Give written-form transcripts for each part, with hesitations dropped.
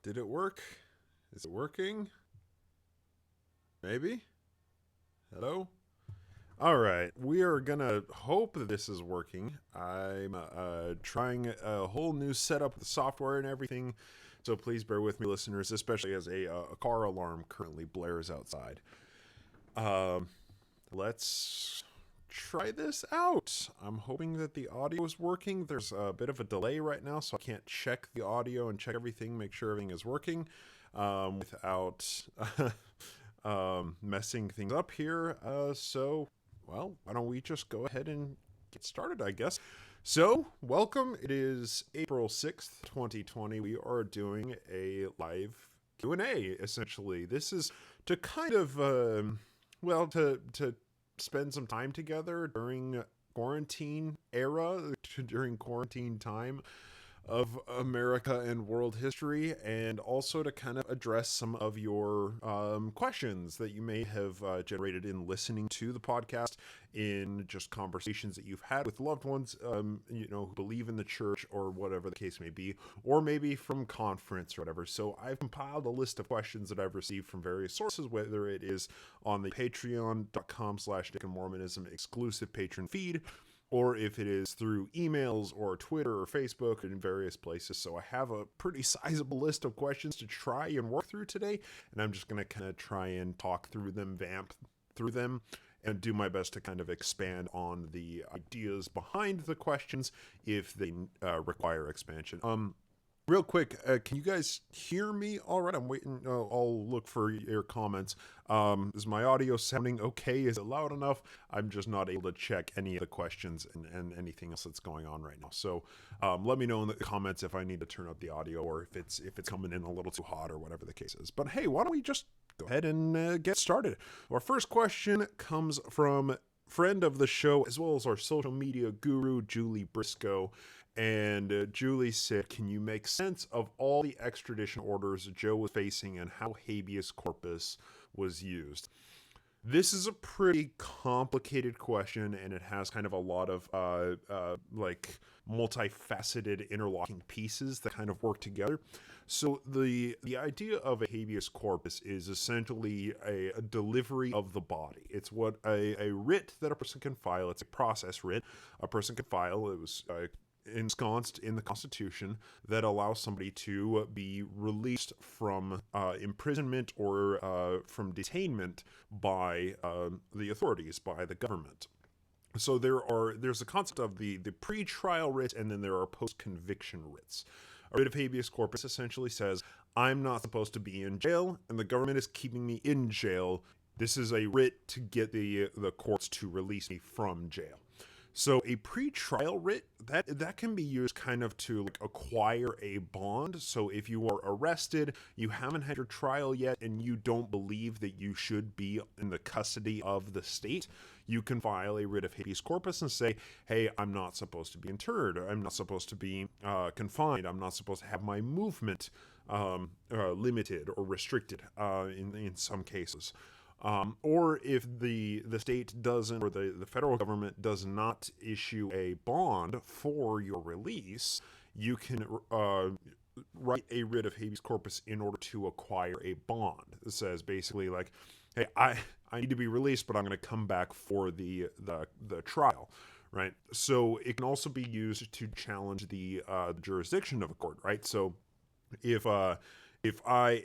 Did it work? Is it working? Maybe? Hello? Alright, we are gonna hope that this is working. I'm trying a whole new setup with the software and everything, so please bear with me, listeners, especially as a car alarm currently blares outside. Let's try this out. I'm hoping that the audio is working. There's a bit of a delay right now, so I can't check the audio and check everything, make sure everything is working without messing things up here. Well, why don't we just go ahead and get started, I guess. So, welcome. It is April 6th, 2020. We are doing a live Q&A, essentially. This is to kind of, to spend some time together during quarantine era, during quarantine time of America and world history, and also to kind of address some of your questions that you may have generated in listening to the podcast, in just conversations that you've had with loved ones, who believe in the church or whatever the case may be, or maybe from conference or whatever. So I've compiled a list of questions that I've received from various sources, whether it is on the patreon.com/Mormonism exclusive patron feed, or if it is through emails or Twitter or Facebook and various places. So I have a pretty sizable list of questions to try and work through today, and I'm just going to kind of try and talk through them, vamp through them, and do my best to kind of expand on the ideas behind the questions if they require expansion. Real quick, can you guys hear me all right? I'm waiting. I'll look for your comments. Is my audio sounding okay? Is it loud enough? I'm just not able to check any of the questions and anything else that's going on right now. So let me know in the comments if I need to turn up the audio or if it's coming in a little too hot or whatever the case is. But hey, why don't we just go ahead and get started? Our first question comes from friend of the show as well as our social media guru, Julie Briscoe. And Julie said, can you make sense of all the extradition orders Joe was facing and how habeas corpus was used? This is a pretty complicated question, and it has kind of a lot of multifaceted interlocking pieces that kind of work together. So the idea of a habeas corpus is essentially a delivery of the body. It's what a writ that a person can file. It's a process writ a person can file. It was ensconced in the Constitution that allows somebody to be released from imprisonment or from detainment by the authorities, by the government. So there's a concept of the pre-trial writ, and then there are post-conviction writs. A writ of habeas corpus essentially says, I'm not supposed to be in jail, and the government is keeping me in jail. This is a writ to get the courts to release me from jail. So a pre-trial writ, that can be used kind of to acquire a bond. So if you are arrested, you haven't had your trial yet, and you don't believe that you should be in the custody of the state, you can file a writ of habeas corpus and say, hey, I'm not supposed to be interred. I'm not supposed to be confined. I'm not supposed to have my movement limited or restricted in some cases. Or if the state doesn't, or the federal government does not issue a bond for your release, you can write a writ of habeas corpus in order to acquire a bond. It says basically like, hey, I need to be released, but I'm going to come back for the trial, right? So it can also be used to challenge the jurisdiction of a court, right? So if I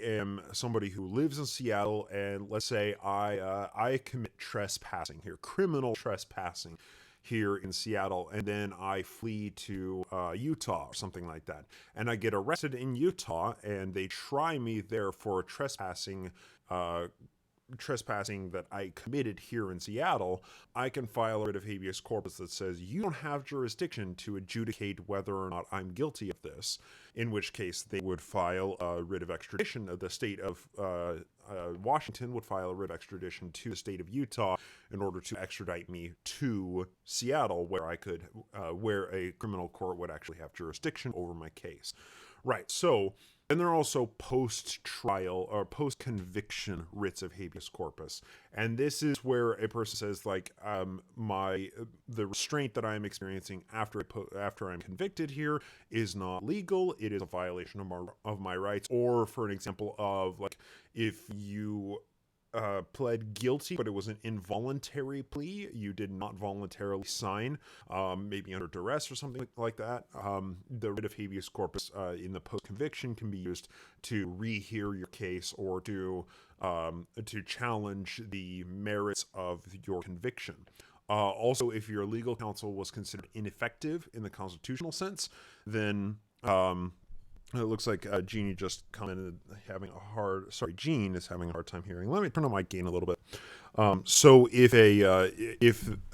am somebody who lives in Seattle, and let's say I commit trespassing here, criminal trespassing here in Seattle, and then I flee to Utah or something like that, and I get arrested in Utah, and they try me there for trespassing that I committed here in Seattle, I can file a writ of habeas corpus that says you don't have jurisdiction to adjudicate whether or not I'm guilty of this, in which case they would file a writ of extradition. The state of Washington would file a writ of extradition to the state of Utah in order to extradite me to Seattle, where I could, where a criminal court would actually have jurisdiction over my case. Right, so And there are also post-trial or post-conviction writs of habeas corpus, and this is where a person says, like, the restraint that I'm experiencing after I'm convicted here is not legal. It is a violation of my rights. Or, for an example of, like, if you pled guilty, but it was an involuntary plea. You did not voluntarily sign, maybe under duress or something like that. The writ of habeas corpus in the post-conviction can be used to rehear your case or to challenge the merits of your conviction. Also, if your legal counsel was considered ineffective in the constitutional sense, then it looks like Jeannie just commented Jean is having a hard time hearing. Let me turn on my gain a little bit. So if a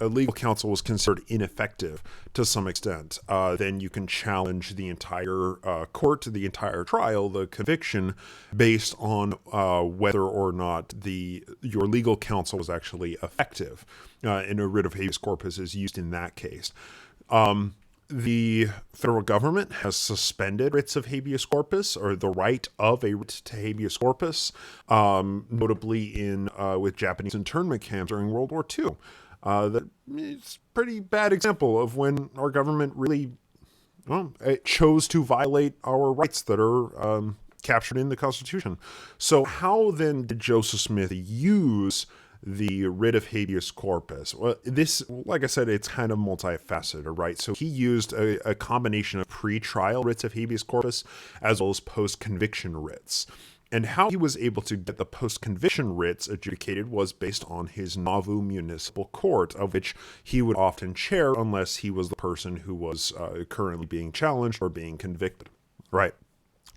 legal counsel was considered ineffective to some extent, then you can challenge the entire court, the entire trial, the conviction, based on whether or not your legal counsel was actually effective. And a writ of habeas corpus is used in that case. The federal government has suspended writs of habeas corpus, or the right of a writ to habeas corpus, notably with Japanese internment camps during World War II. It's a pretty bad example of when our government really it chose to violate our rights that are captured in the Constitution. So how then did Joseph Smith use the writ of habeas corpus? Well, this, like I said, it's kind of multifaceted, right? So he used a combination of pre-trial writs of habeas corpus as well as post-conviction writs. And how he was able to get the post-conviction writs adjudicated was based on his Nauvoo Municipal Court, of which he would often chair unless he was the person who was currently being challenged or being convicted, right?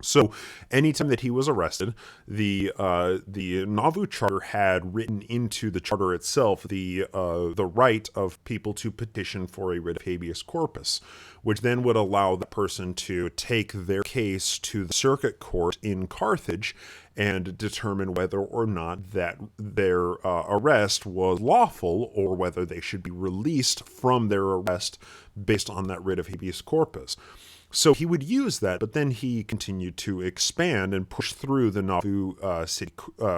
So anytime that he was arrested, the Nauvoo Charter had written into the charter itself the right of people to petition for a writ of habeas corpus, which then would allow the person to take their case to the circuit court in Carthage and determine whether or not that their arrest was lawful or whether they should be released from their arrest based on that writ of habeas corpus. So he would use that, but then he continued to expand and push through the Nauvoo City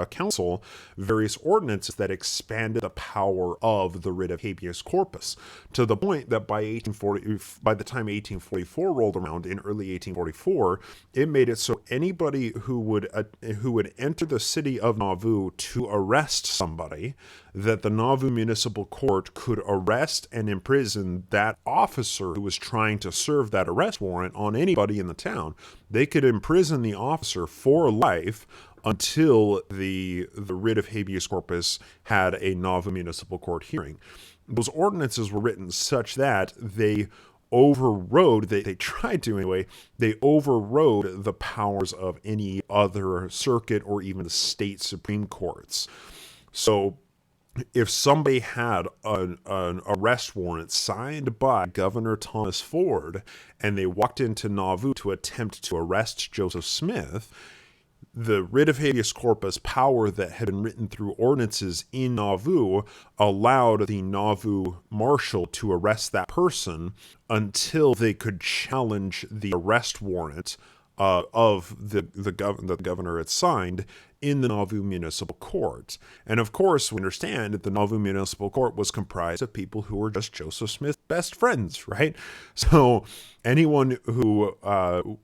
Council various ordinances that expanded the power of the writ of habeas corpus, to the point that by the time 1844 rolled around in early 1844, it made it so anybody who would enter the city of Nauvoo to arrest somebody, that the Nauvoo Municipal Court could arrest and imprison that officer who was trying to serve that arrest warrant on anybody in the town. They could imprison the officer for life until the writ of habeas corpus had a Nauvoo Municipal Court hearing. Those ordinances were written such that they overrode the powers of any other circuit or even the state Supreme Courts. So if somebody had an arrest warrant signed by Governor Thomas Ford and they walked into Nauvoo to attempt to arrest Joseph Smith, the writ of habeas corpus power that had been written through ordinances in Nauvoo allowed the Nauvoo marshal to arrest that person until they could challenge the arrest warrant of the governor had signed in the Nauvoo Municipal Court. And of course, we understand that the Nauvoo Municipal Court was comprised of people who were just Joseph Smith's best friends, right? So anyone who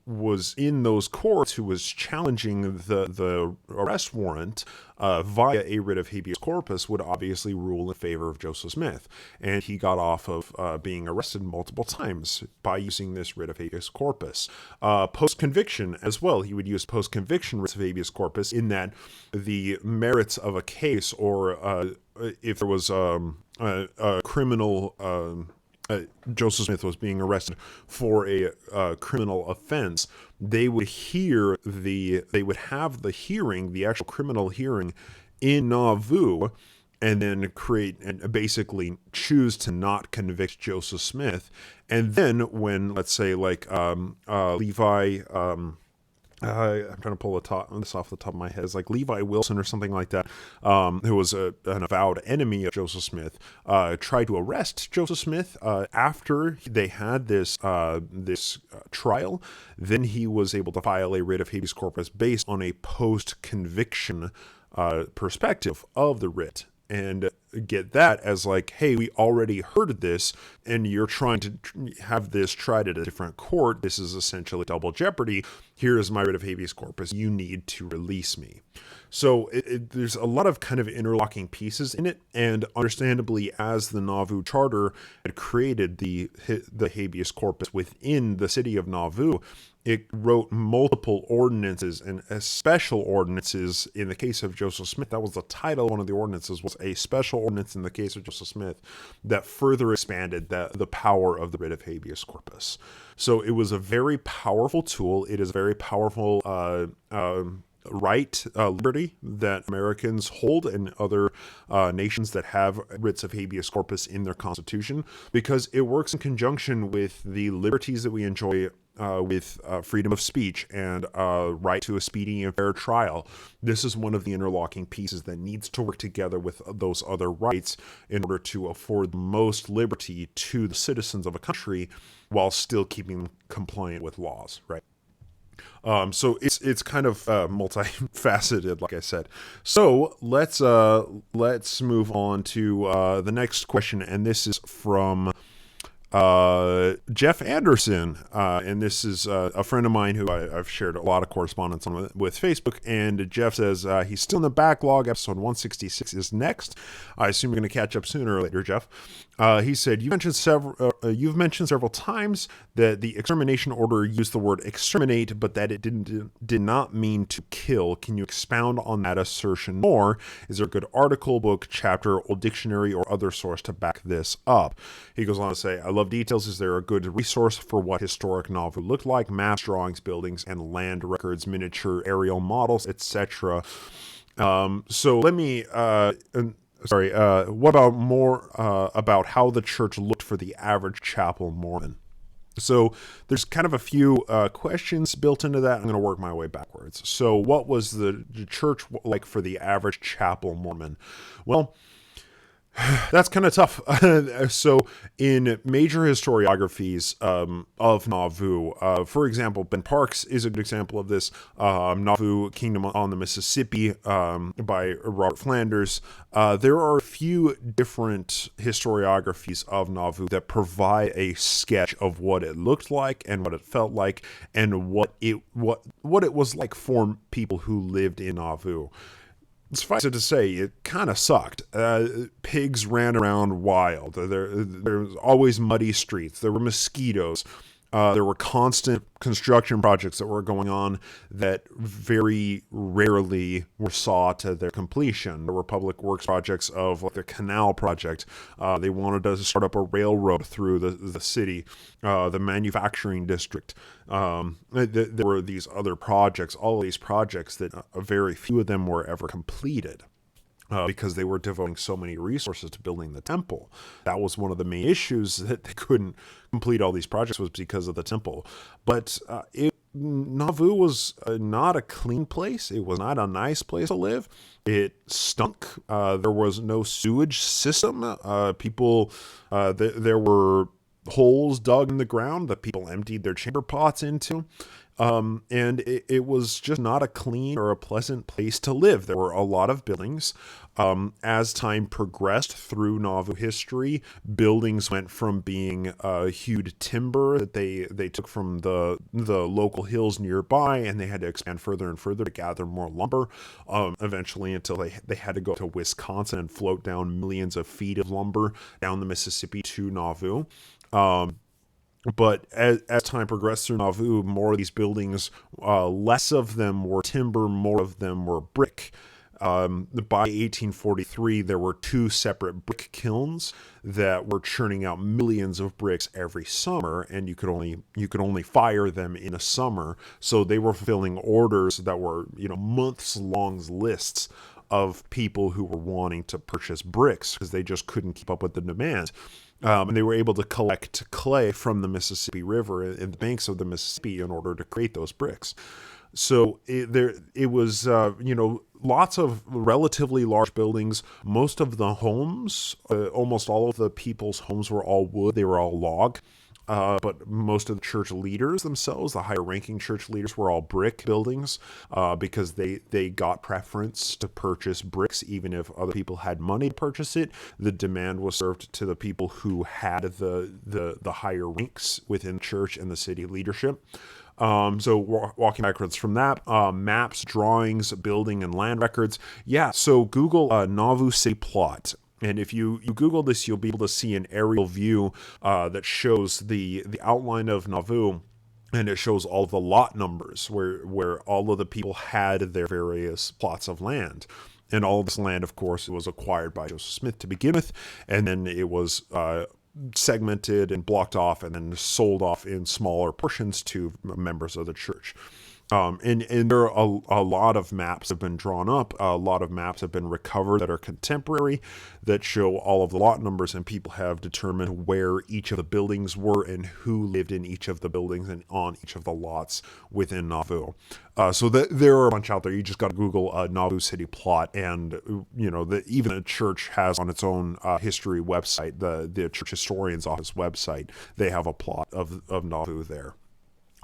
was in those courts who was challenging the arrest warrant via a writ of habeas corpus would obviously rule in favor of Joseph Smith. And he got off of being arrested multiple times by using this writ of habeas corpus. Post-conviction as well, he would use post-conviction writs of habeas corpus in that the merits of a case, or if there was a criminal, Joseph Smith was being arrested for a criminal offense, they would have the hearing, the actual criminal hearing in Nauvoo, and then basically choose to not convict Joseph Smith. And then when, let's say, like Levi I'm trying to pull this off the top of my head. It's like Levi Wilson or something like that, who was an avowed enemy of Joseph Smith, tried to arrest Joseph Smith after they had this trial. Then he was able to file a writ of habeas corpus based on a post-conviction perspective of the writ. And get that as like, hey, we already heard this, and you're trying to have this tried at a different court. This is essentially double jeopardy. Here is my writ of habeas corpus. You need to release me. So there's a lot of kind of interlocking pieces in it, and understandably, as the Nauvoo Charter had created the habeas corpus within the city of Nauvoo, it wrote multiple ordinances and special ordinances. In the case of Joseph Smith, that was the title. One of the ordinances was a special ordinance in the case of Joseph Smith that further expanded the power of the writ of habeas corpus. So it was a very powerful tool. It is a very powerful liberty that Americans hold, and other nations that have writs of habeas corpus in their constitution, because it works in conjunction with the liberties that we enjoy with freedom of speech and right to a speedy and fair trial. This is one of the interlocking pieces that needs to work together with those other rights in order to afford the most liberty to the citizens of a country while still keeping compliant with laws, right? So it's kind of multifaceted, like I said. So let's move on to the next question, and this is from Jeff Anderson, and this is a friend of mine who I've shared a lot of correspondence on with Facebook. And Jeff says he's still in the backlog. Episode 166 is next. I assume you're going to catch up sooner or later, Jeff. He said, you've mentioned several times that the extermination order used the word exterminate, but that it did not mean to kill. Can you expound on that assertion more? Is there a good article, book, chapter, old dictionary, or other source to back this up? He goes on to say, I love details. Is there a good resource for what historic Nauvoo looked like? Maps, drawings, buildings, and land records, miniature aerial models, etc. So let me... what about more about how the church looked for the average chapel Mormon? So there's kind of a few questions built into that. I'm going to work my way backwards. So what was the church like for the average chapel Mormon? Well, that's kind of tough. So in major historiographies of Nauvoo, for example, Ben Parks is a good example of this. Nauvoo Kingdom on the Mississippi by Robert Flanders. There are a few different historiographies of Nauvoo that provide a sketch of what it looked like and what it felt like and what it was like for people who lived in Nauvoo. Suffice it to say, it kind of sucked. Pigs ran around wild. There was always muddy streets. There were mosquitoes. There were constant construction projects that were going on that very rarely were saw to their completion. There were public works projects of like the canal project. They wanted to start up a railroad through the city, the manufacturing district. There were these other projects, all of these projects that very few of them were ever completed. Because they were devoting so many resources to building the temple. That was one of the main issues, that they couldn't complete all these projects, was because of the temple. But Nauvoo was not a clean place. It was not a nice place to live. It stunk. There was no sewage system. There were holes dug in the ground that people emptied their chamber pots into. And it was just not a clean or a pleasant place to live. There were a lot of buildings. As time progressed through Nauvoo history, buildings went from being hewed timber that they took from the local hills nearby, and they had to expand further and further to gather more lumber, eventually until they had to go to Wisconsin and float down millions of feet of lumber down the Mississippi to Nauvoo. But as time progressed through Nauvoo, more of these buildings, less of them were timber, more of them were brick. By 1843, there were 2 separate brick kilns that were churning out millions of bricks every summer, and you could only fire them in the summer. So they were fulfilling orders that were, months-long lists of people who were wanting to purchase bricks because they just couldn't keep up with the demand. And they were able to collect clay from the Mississippi River and the banks of the Mississippi in order to create those bricks. So it was, lots of relatively large buildings. Most of the homes, almost all of the people's homes were all wood. They were all log. But most of the church leaders themselves, the higher ranking church leaders, were all brick buildings because they got preference to purchase bricks even if other people had money to purchase it. The demand was served to the people who had the higher ranks within church and the city leadership. So walking backwards from that, maps, drawings, building, and land records. Yeah, so Google Nauvoo city plot. And if you Google this, you'll be able to see an aerial view that shows the outline of Nauvoo, and it shows all the lot numbers where all of the people had their various plots of land. And all of this land, of course, was acquired by Joseph Smith to begin with, and then it was segmented and blocked off and then sold off in smaller portions to members of the church. And there are a lot of maps have been drawn up. A lot of maps have been recovered that are contemporary that show all of the lot numbers, and people have determined where each of the buildings were and who lived in each of the buildings and on each of the lots within Nauvoo. So there are a bunch out there. You just got to Google Nauvoo city plot, and even the church has on its own history website, the church historian's office website. They have a plot of Nauvoo there.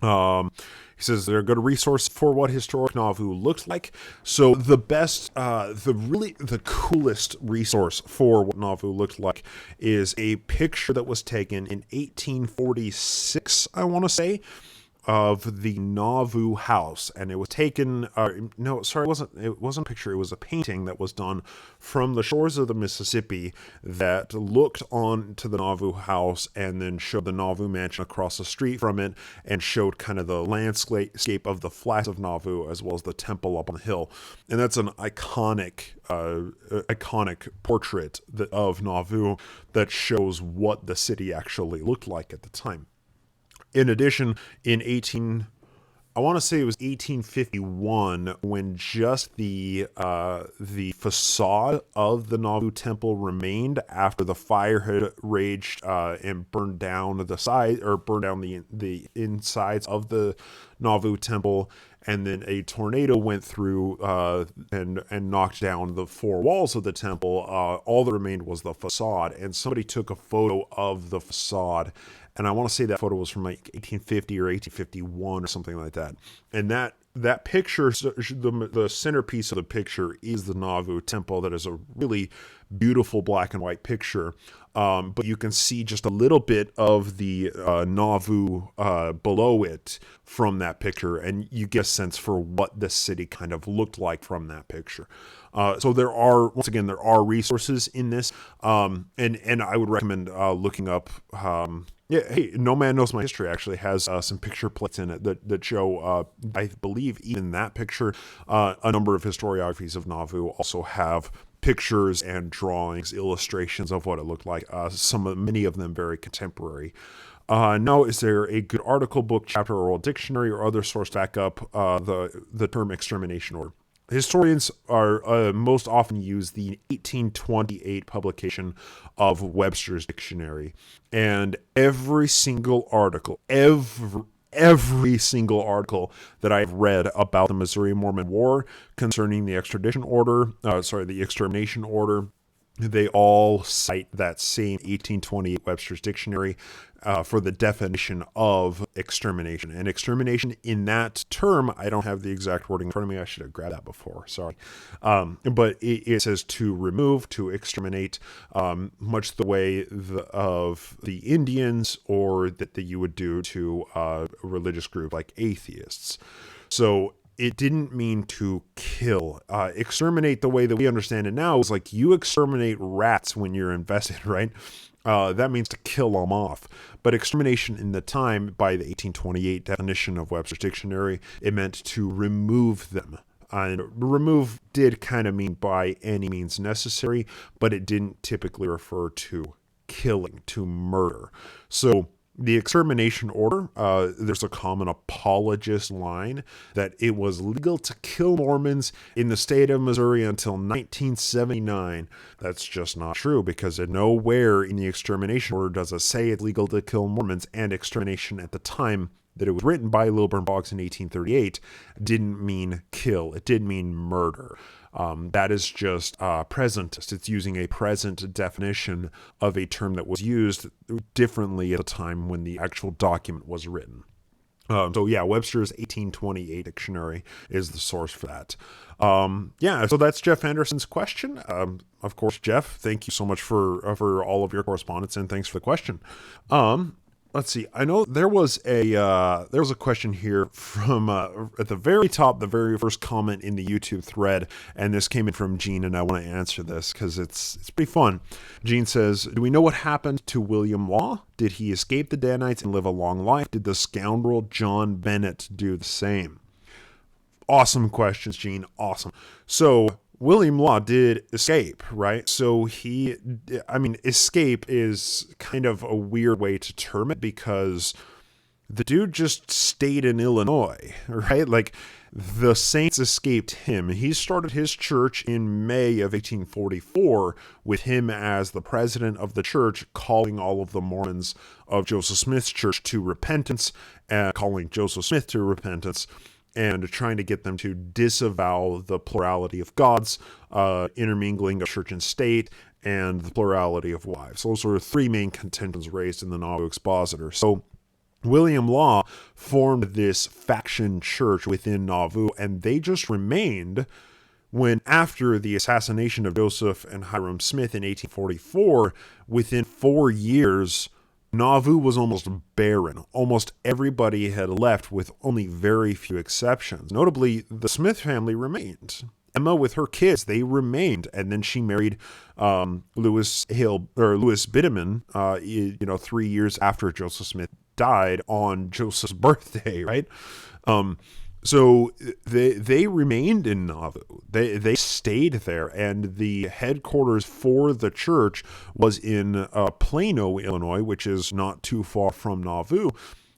He says they're a good resource for what historic Nauvoo looks like. So the coolest resource for what Nauvoo looked like is a picture that was taken in 1846, I want to say, of the Nauvoo house, and it was taken. It wasn't a picture. It was a painting that was done from the shores of the Mississippi that looked on to the Nauvoo house, and then showed the Nauvoo mansion across the street from it, and showed kind of the landscape of the flats of Nauvoo as well as the temple up on the hill. And that's an iconic portrait of Nauvoo that shows what the city actually looked like at the time. In addition, in 1851, when just the facade of the Nauvoo temple remained after the fire had raged and burned down the insides of the Nauvoo temple, and then a tornado went through and knocked down the four walls of the temple. All that remained was the facade, and somebody took a photo of the facade. And I want to say that photo was from like 1850 or 1851 or something like that. And that picture, the centerpiece of the picture is the Nauvoo temple. That is a really beautiful black and white picture. But you can see just a little bit of the Nauvoo below it from that picture, and you get a sense for what the city kind of looked like from that picture. So there are resources in this, and I would recommend looking up. Hey, No Man Knows My History actually has some picture plates in it that show, I believe, even that picture. A number of historiographies of Nauvoo also have pictures and drawings, illustrations of what it looked like. Many of them very contemporary. Now, is there a good article, book, chapter, oral dictionary, or other source to back up the term extermination order? Historians are most often use the 1828 publication of Webster's Dictionary, and every single article that I've read about the Missouri Mormon War concerning the extermination order, they all cite that same 1828 Webster's Dictionary for the definition of extermination. And extermination in that term, I don't have the exact wording in front of me. I should have grabbed that before. Sorry. But it says to remove, to exterminate, much the way of the Indians, or that you would do to a religious group like atheists. So it didn't mean to kill. Exterminate, the way that we understand it now, is like you exterminate rats when you're invested, right? That means to kill them off. But extermination in the time, by the 1828 definition of Webster's Dictionary, it meant to remove them. And remove did kind of mean by any means necessary, but it didn't typically refer to killing, to murder. So the extermination order, there's a common apologist line that it was legal to kill Mormons in the state of Missouri until 1979. That's just not true, because nowhere in the extermination order does it say it's legal to kill Mormons, and extermination at the time that it was written by Lilburn Boggs in 1838 didn't mean kill. It did mean murder. That is just presentist. It's using a present definition of a term that was used differently at the time when the actual document was written. So yeah, Webster's 1828 dictionary is the source for that. Yeah, so that's Jeff Anderson's question. Of course, Jeff, thank you so much for all of your correspondence, and thanks for the question. Let's see. I know there was a question here from at the very top, the very first comment in the YouTube thread, and this came in from Gene, and I want to answer this because it's pretty fun. Gene says, "Do we know what happened to William Law? Did he escape the Danites and live a long life? Did the scoundrel John Bennett do the same?" Awesome questions, Gene. Awesome. So William Law did escape, right? So escape is kind of a weird way to term it because the dude just stayed in Illinois, right? Like, the Saints escaped him. He started his church in May of 1844 with him as the president of the church, calling all of the Mormons of Joseph Smith's church to repentance, and calling Joseph Smith to repentance, and trying to get them to disavow the plurality of gods, intermingling of church and state, and the plurality of wives. Those were three main contentions raised in the Nauvoo Expositor. So William Law formed this faction church within Nauvoo, and they just remained when, after the assassination of Joseph and Hiram Smith in 1844, within 4 years, Nauvoo was almost barren. Almost everybody had left with only very few exceptions. Notably, the Smith family remained. Emma with her kids, they remained. And then she married Lewis Bideman, 3 years after Joseph Smith died on Joseph's birthday, right? So they remained in Nauvoo. They stayed there, and the headquarters for the church was in Plano, Illinois, which is not too far from Nauvoo,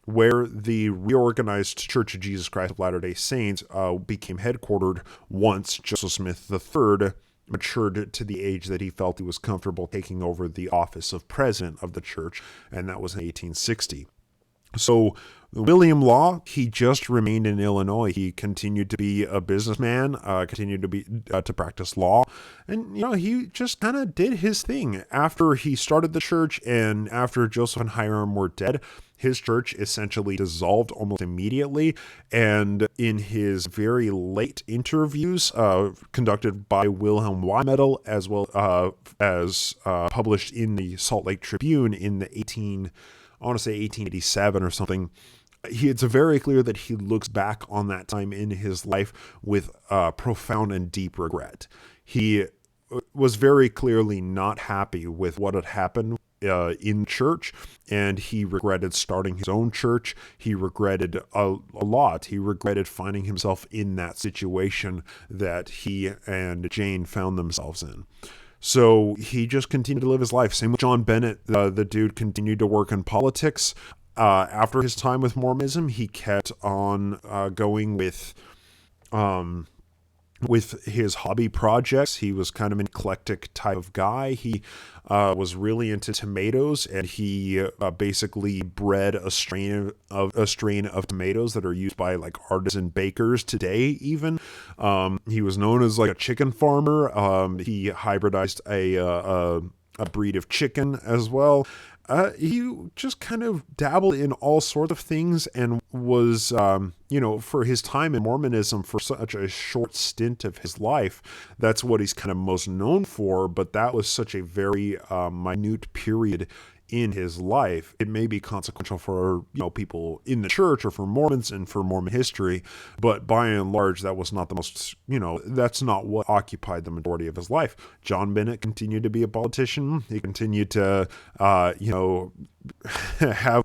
where the reorganized Church of Jesus Christ of Latter-day Saints became headquartered once Joseph Smith III matured to the age that he felt he was comfortable taking over the office of president of the church, and that was in 1860. So William Law, he just remained in Illinois. He continued to be a businessman, continued to practice law, and he just kind of did his thing. After he started the church, and after Joseph and Hiram were dead, his church essentially dissolved almost immediately. And in his very late interviews, conducted by Wilhelm Wymetal, as well as published in the Salt Lake Tribune in the 1887 or something, it's very clear that he looks back on that time in his life with profound and deep regret. He was very clearly not happy with what had happened in church, and he regretted starting his own church. He regretted a lot. He regretted finding himself in that situation that he and Jane found themselves in. So he just continued to live his life. Same with John Bennett. The dude continued to work in politics. After his time with Mormonism, he kept on going with his hobby projects. He was kind of an eclectic type of guy. He was really into tomatoes, and he basically bred a strain of tomatoes that are used by like artisan bakers today. Even he was known as like a chicken farmer. He hybridized a breed of chicken as well. He just kind of dabbled in all sorts of things, and was, for his time in Mormonism, for such a short stint of his life, that's what he's kind of most known for. But that was such a very minute period in his life. It may be consequential for people in the church or for Mormons and for Mormon history, but by and large, that was not the most, that's not what occupied the majority of his life. John Bennett continued to be a politician. He continued to have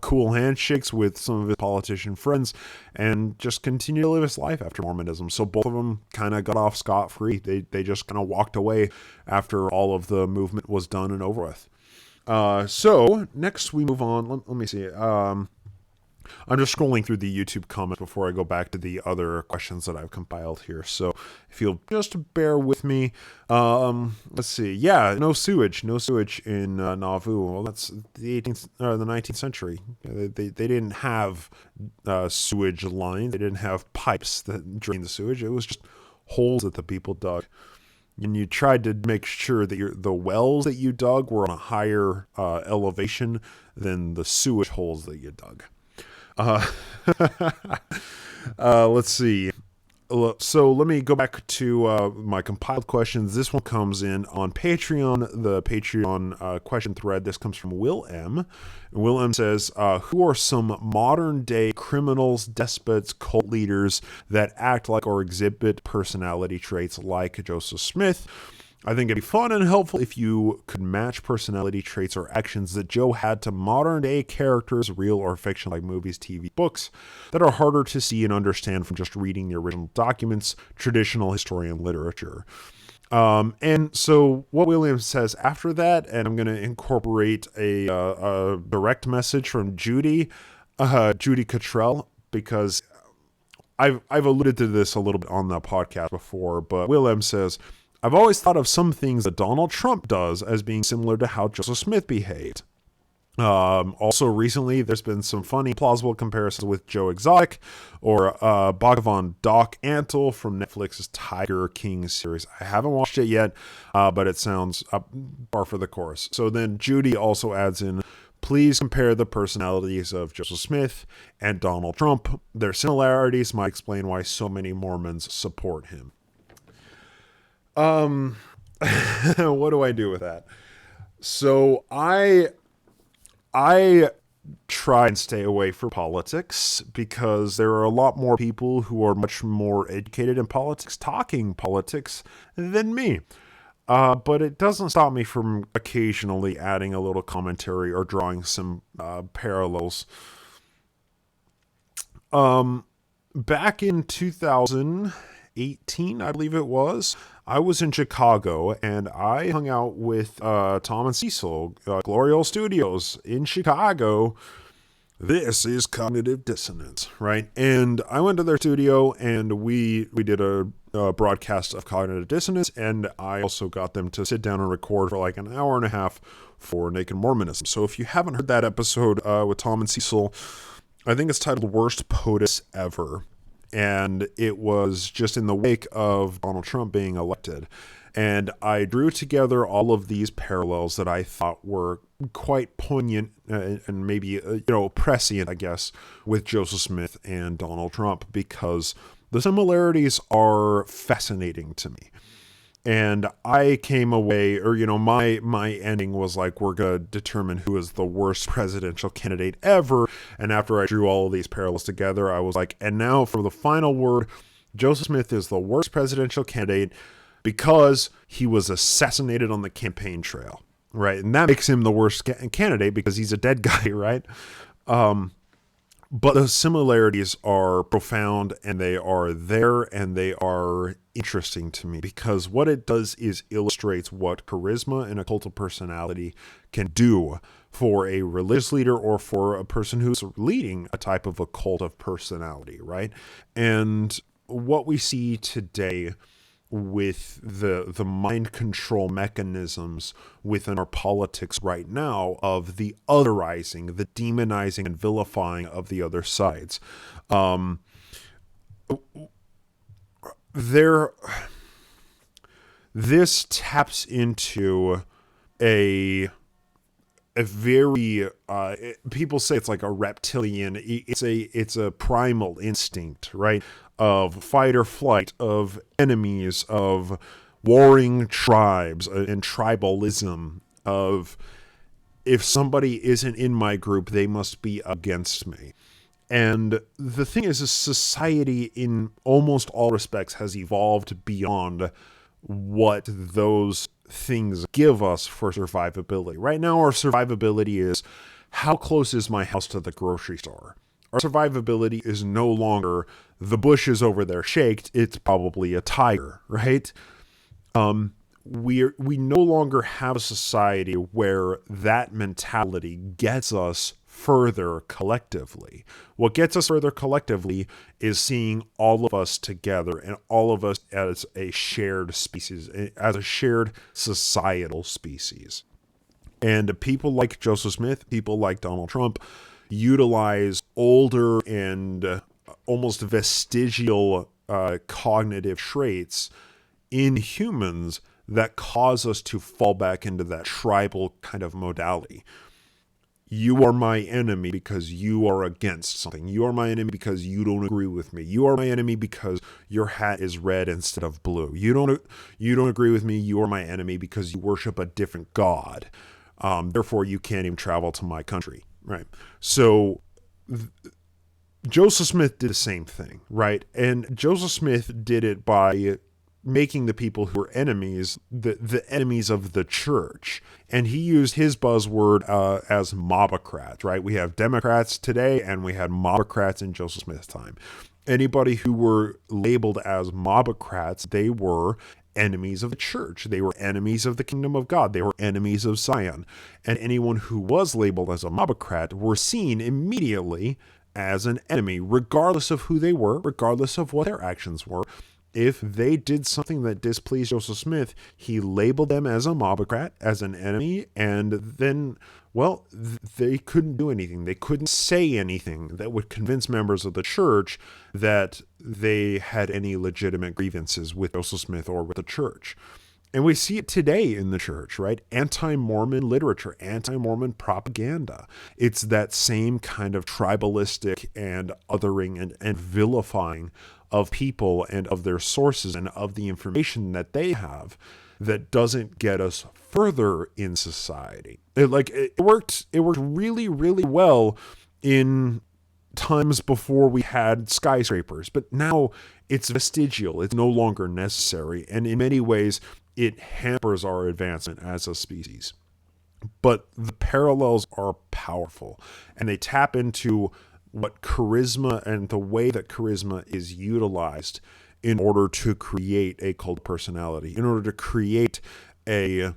cool handshakes with some of his politician friends, and just continued to live his life after Mormonism. So both of them kind of got off scot-free. They just kind of walked away after all of the movement was done and over with. So next we move on. Let me see. I'm just scrolling through the YouTube comments before I go back to the other questions that I've compiled here. So if you'll just bear with me. Let's see. Yeah, no sewage in Nauvoo. Well, that's the 18th or the 19th century. They didn't have sewage lines. They didn't have pipes that drained the sewage. It was just holes that the people dug. And you tried to make sure that the wells that you dug were on a higher elevation than the sewage holes that you dug. Let's see. So let me go back to my compiled questions. This one comes in on Patreon, the Patreon question thread. This comes from Will M. Will M says, who are some modern day criminals, despots, cult leaders that act like or exhibit personality traits like Joseph Smith? I think it'd be fun and helpful if you could match personality traits or actions that Joe had to modern day characters, real or fiction, like movies, TV, books, that are harder to see and understand from just reading the original documents, traditional historian literature. And so what William says after that, and I'm going to incorporate a direct message from Judy Cottrell, because I've alluded to this a little bit on the podcast before, but Willem says, I've always thought of some things that Donald Trump does as being similar to how Joseph Smith behaved. Also recently, there's been some funny, plausible comparisons with Joe Exotic or Bhagavan Doc Antle from Netflix's Tiger King series. I haven't watched it yet, but it sounds par for the course. So then Judy also adds in, please compare the personalities of Joseph Smith and Donald Trump. Their similarities might explain why so many Mormons support him. What do I do with that? So I try and stay away from politics because there are a lot more people who are much more educated in politics talking politics than me. But it doesn't stop me from occasionally adding a little commentary or drawing some parallels. Back in 2018, I believe it was, I was in Chicago and I hung out with Tom and Cecil, Gloriole Studios in Chicago. This is cognitive dissonance, right? And I went to their studio and we did a broadcast of cognitive dissonance, and I also got them to sit down and record for like an hour and a half for Naked Mormonism. So if you haven't heard that episode with Tom and Cecil, I think it's titled Worst POTUS Ever. And it was just in the wake of Donald Trump being elected. And I drew together all of these parallels that I thought were quite poignant and maybe, prescient, I guess, with Joseph Smith and Donald Trump, because the similarities are fascinating to me. And I came away, my ending was like, we're going to determine who is the worst presidential candidate ever. And after I drew all of these parallels together, I was like, and now for the final word, Joseph Smith is the worst presidential candidate because he was assassinated on the campaign trail, right? And that makes him the worst candidate because he's a dead guy, right? But the similarities are profound, and they are there, and they are interesting to me because what it does is illustrates what charisma and a cult of personality can do for a religious leader or for a person who's leading a type of a cult of personality, right? And what we see today with the mind control mechanisms within our politics right now of the otherizing, the demonizing and vilifying of the other sides. This taps into a very people say it's like a reptilian, it's a primal instinct, right? Of fight or flight, of enemies, of warring tribes and tribalism, of if somebody isn't in my group, they must be against me. And the thing is society in almost all respects has evolved beyond what those things give us for survivability. Right now, our survivability is, how close is my house to the grocery store? Our survivability is no longer the bush is over there shaked, it's probably a tiger, right? We no longer have a society where that mentality gets us further collectively. What gets us further collectively is seeing all of us together and all of us as a shared species, as a shared societal species. And people like Joseph Smith, people like Donald Trump, utilize older and almost vestigial cognitive traits in humans that cause us to fall back into that tribal kind of modality. You are my enemy because you are against something. You are my enemy because you don't agree with me. You are my enemy because your hat is red instead of blue. You don't agree with me. You are my enemy because you worship a different god. Therefore, you can't even travel to my country, right? So Joseph Smith did the same thing, right? And Joseph Smith did it by making the people who were enemies the enemies of the church. And he used his buzzword as mobocrats, right? We have Democrats today and we had mobocrats in Joseph Smith's time. Anybody who were labeled as mobocrats, they were enemies of the church. They were enemies of the kingdom of God. They were enemies of Zion. And anyone who was labeled as a mobocrat were seen immediately as an enemy, regardless of who they were, regardless of what their actions were. If they did something that displeased Joseph Smith, he labeled them as a mobocrat, as an enemy, and then, well, they couldn't do anything. They couldn't say anything that would convince members of the church that they had any legitimate grievances with Joseph Smith or with the church. And we see it today in the church, right? Anti-Mormon literature, anti-Mormon propaganda. It's that same kind of tribalistic and othering and vilifying of people and of their sources and of the information that they have that doesn't get us further in society. It worked really, really well in times before we had skyscrapers, but now it's vestigial. It's no longer necessary. And in many ways, it hampers our advancement as a species. But the parallels are powerful, and they tap into what charisma and the way that charisma is utilized in order to create a cult personality, in order to create a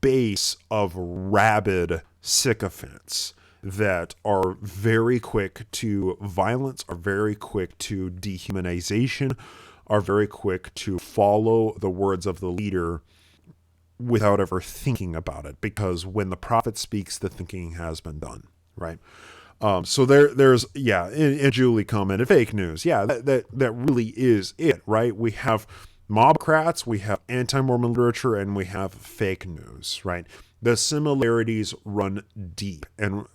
base of rabid sycophants that are very quick to violence, are very quick to dehumanization, are very quick to follow the words of the leader without ever thinking about it, because when the prophet speaks, the thinking has been done, right? So there's and Julie commented fake news. Yeah, that really is it, right? We have mobocrats, we have anti-Mormon literature, and we have fake news, right? The similarities run deep, and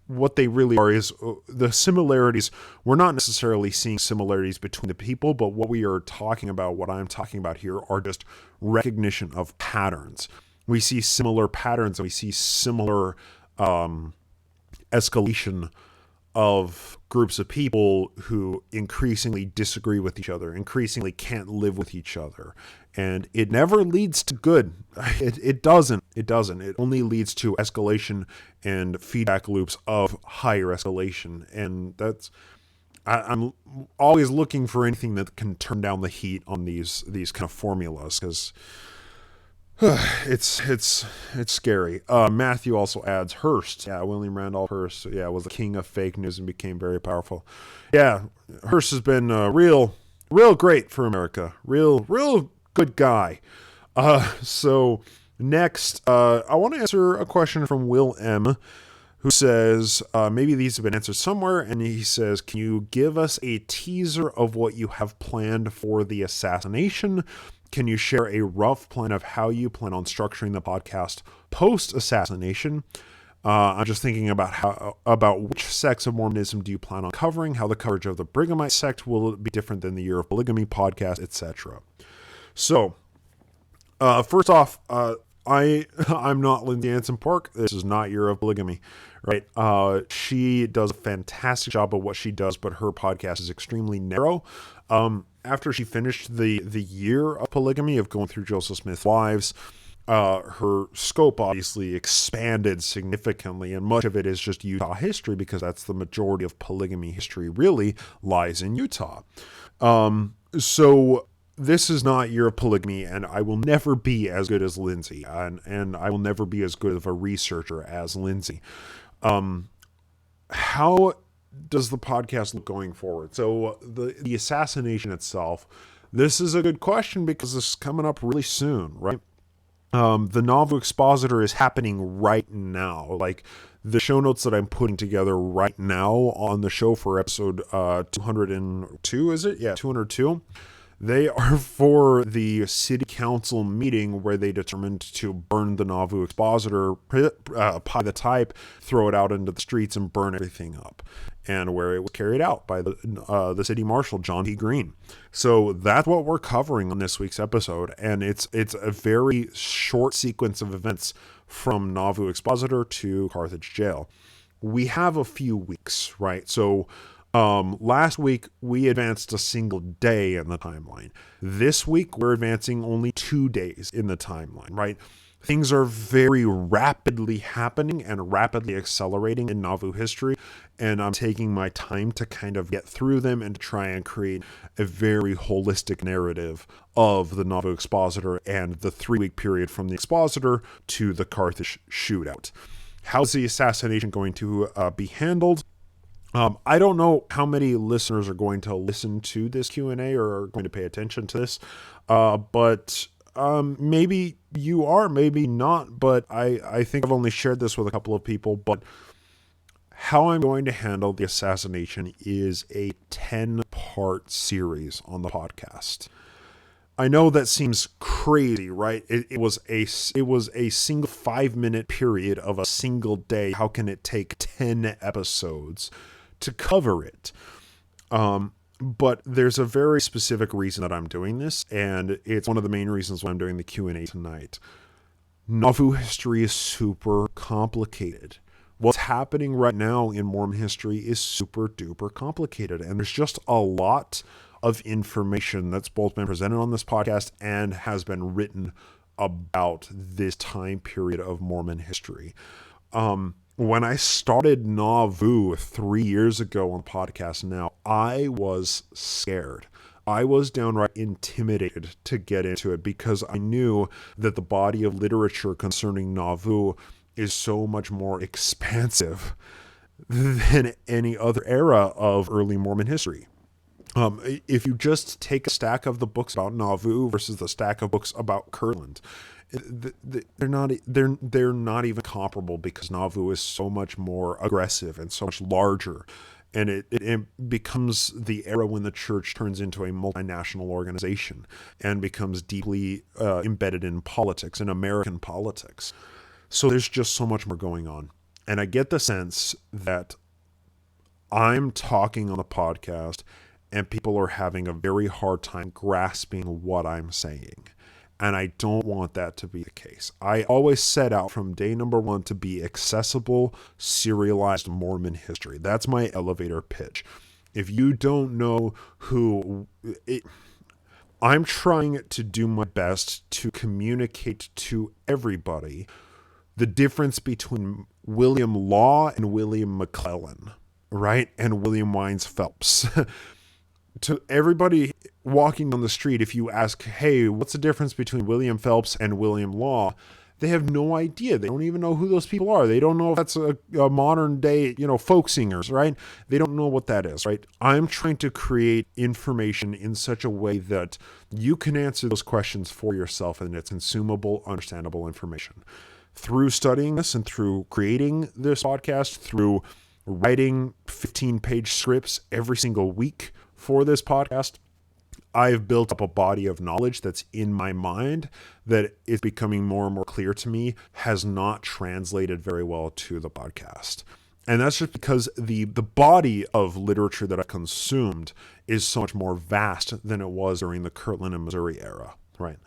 what they really are is the similarities. We're not necessarily seeing similarities between the people, but what we are talking about, what I'm talking about here, are just recognition of patterns. We see similar patterns, and we see similar escalation of groups of people who increasingly disagree with each other, increasingly can't live with each other. And it never leads to good. It doesn't. It only leads to escalation and feedback loops of higher escalation. And I'm always looking for anything that can turn down the heat on these kind of formulas, because it's scary. Matthew also adds Hearst. Yeah, William Randolph Hearst. Yeah, was the king of fake news and became very powerful. Yeah, Hearst has been real great for America. Real good guy. So next, I want to answer a question from Will M, who says, maybe these have been answered somewhere, and he says, can you give us a teaser of what you have planned for the assassination? Can you share a rough plan of how you plan on structuring the podcast post-assassination? I'm just thinking about which sects of Mormonism do you plan on covering, how the coverage of the Brighamite sect will be different than the Year of Polygamy podcast, etc. So, first off, I'm not Lindsay Anson Park. This is not Year of Polygamy, right? She does a fantastic job of what she does, but her podcast is extremely narrow. After she finished the year of polygamy, of going through Joseph Smith's wives, her scope obviously expanded significantly, and much of it is just Utah history, because that's the majority of polygamy history really lies in Utah. So this is not Year of Polygamy, and I will never be as good as Lindsay, and I will never be as good of a researcher as Lindsay. how does the podcast look going forward? So the assassination itself, this is a good question because this is coming up really soon, right? The Nauvoo Expositor is happening right now. Like the show notes that I'm putting together right now on the show for episode 202, is it? Yeah, 202. They are for the city council meeting where they determined to burn the Nauvoo Expositor, pie the type, throw it out into the streets, and burn everything up. And where it was carried out by the city marshal, John P. Green. So that's what we're covering on this week's episode. And it's a very short sequence of events from Nauvoo Expositor to Carthage Jail. We have a few weeks, right? So last week, we advanced a single day in the timeline. This week, we're advancing only 2 days in the timeline, right? Things are very rapidly happening and rapidly accelerating in Nauvoo history, and I'm taking my time to kind of get through them and try and create a very holistic narrative of the Nauvoo Expositor and the 3-week period from the Expositor to the Carthage shootout. How's the assassination going to be handled? I don't know how many listeners are going to listen to this Q&A or are going to pay attention to this, but maybe you are, maybe not, but I think I've only shared this with a couple of people, but how I'm going to handle the assassination is a 10-part series on the podcast. I know that seems crazy, right? It was a single 5-minute period of a single day. How can it take 10 episodes to cover it? But there's a very specific reason that I'm doing this, and it's one of the main reasons why I'm doing the Q&A tonight. Nauvoo history is super complicated. What's happening right now in Mormon history is super duper complicated, and there's just a lot of information that's both been presented on this podcast and has been written about this time period of Mormon history. When I started Nauvoo 3 years ago on the podcast now, I was scared. I was downright intimidated to get into it because I knew that the body of literature concerning Nauvoo is so much more expansive than any other era of early Mormon history. If you just take a stack of the books about Nauvoo versus the stack of books about Kirtland, they're not even comparable because Nauvoo is so much more aggressive and so much larger, and it becomes the era when the church turns into a multinational organization and becomes deeply embedded in politics, in American politics. So there's just so much more going on, and I get the sense that I'm talking on the podcast and people are having a very hard time grasping what I'm saying. And I don't want that to be the case. I always set out from day number one to be accessible, serialized Mormon history. That's my elevator pitch. If you don't know I'm trying to do my best to communicate to everybody the difference between William Law and William McClellan, right? And William Wines Phelps. To everybody walking on the street, if you ask, hey, what's the difference between William Phelps and William Law? They have no idea. They don't even know who those people are. They don't know if that's a modern day, folk singers, right? They don't know what that is, right? I'm trying to create information in such a way that you can answer those questions for yourself and it's consumable, understandable information. Through studying this and through creating this podcast, through writing 15-page scripts every single week for this podcast, I've built up a body of knowledge that's in my mind that is becoming more and more clear to me has not translated very well to the podcast. And that's just because the body of literature that I consumed is so much more vast than it was during the Kirtland and Missouri era, right?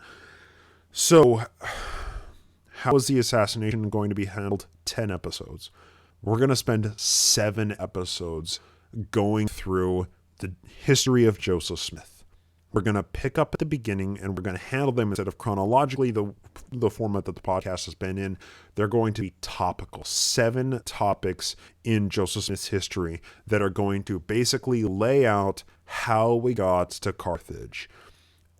So how is the assassination going to be handled? 10 episodes. We're going to spend 7 episodes going through the history of Joseph Smith. We're going to pick up at the beginning and we're going to handle them instead of chronologically, the format that the podcast has been in. They're going to be topical. 7 topics in Joseph Smith's history that are going to basically lay out how we got to Carthage.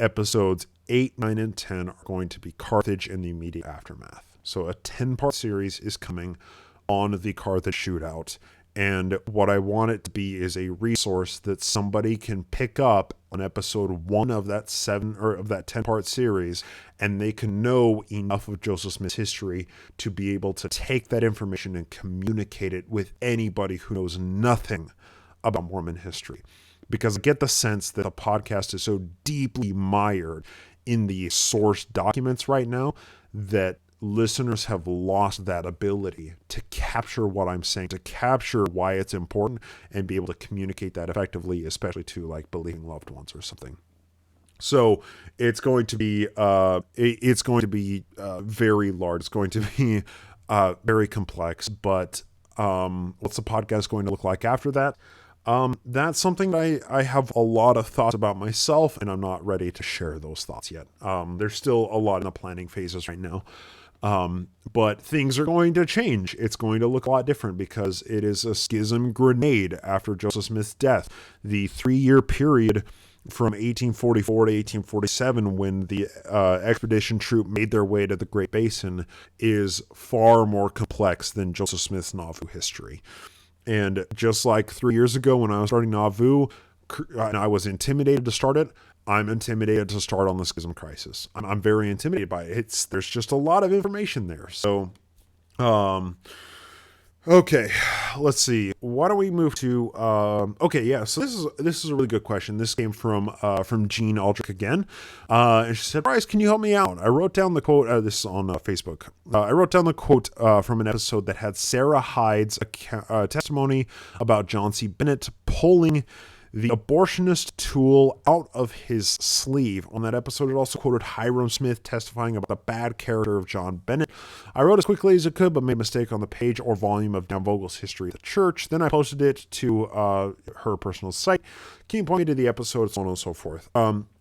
Episodes 8, 9, and 10 are going to be Carthage and the immediate aftermath. So a 10-part series is coming on the Carthage shootout. And what I want it to be is a resource that somebody can pick up on episode 1 of that 10-part series, and they can know enough of Joseph Smith's history to be able to take that information and communicate it with anybody who knows nothing about Mormon history. Because I get the sense that the podcast is so deeply mired in the source documents right now that listeners have lost that ability to capture what I'm saying, to capture why it's important, and be able to communicate that effectively, especially to like believing loved ones or something. So it's going to be very large. It's going to be very complex. But what's the podcast going to look like after that? That's something that I have a lot of thoughts about myself, and I'm not ready to share those thoughts yet. There's still a lot in the planning phases right now. But things are going to change. It's going to look a lot different because it is a schism grenade after Joseph Smith's death. The 3-year period from 1844 to 1847, when the expedition troop made their way to the Great Basin, is far more complex than Joseph Smith's Nauvoo history. And just like 3 years ago when I was starting Nauvoo, and I was intimidated to start it, I'm intimidated to start on the Schism Crisis. I'm very intimidated by it. There's just a lot of information there. So, okay, let's see. Why don't we move to? Okay, yeah. So this is a really good question. This came from Jean Aldrich again, and she said, "Bryce, can you help me out? I wrote down the quote. This is on Facebook. I wrote down the quote from an episode that had Sarah Hyde's testimony about John C. Bennett pulling the abortionist tool out of his sleeve. On that episode, it also quoted Hiram Smith testifying about the bad character of John Bennett. I wrote as quickly as I could, but made a mistake on the page or volume of Dan Vogel's History of the Church. Then I posted it to her personal site. Can you point me to the episode, so on and so forth.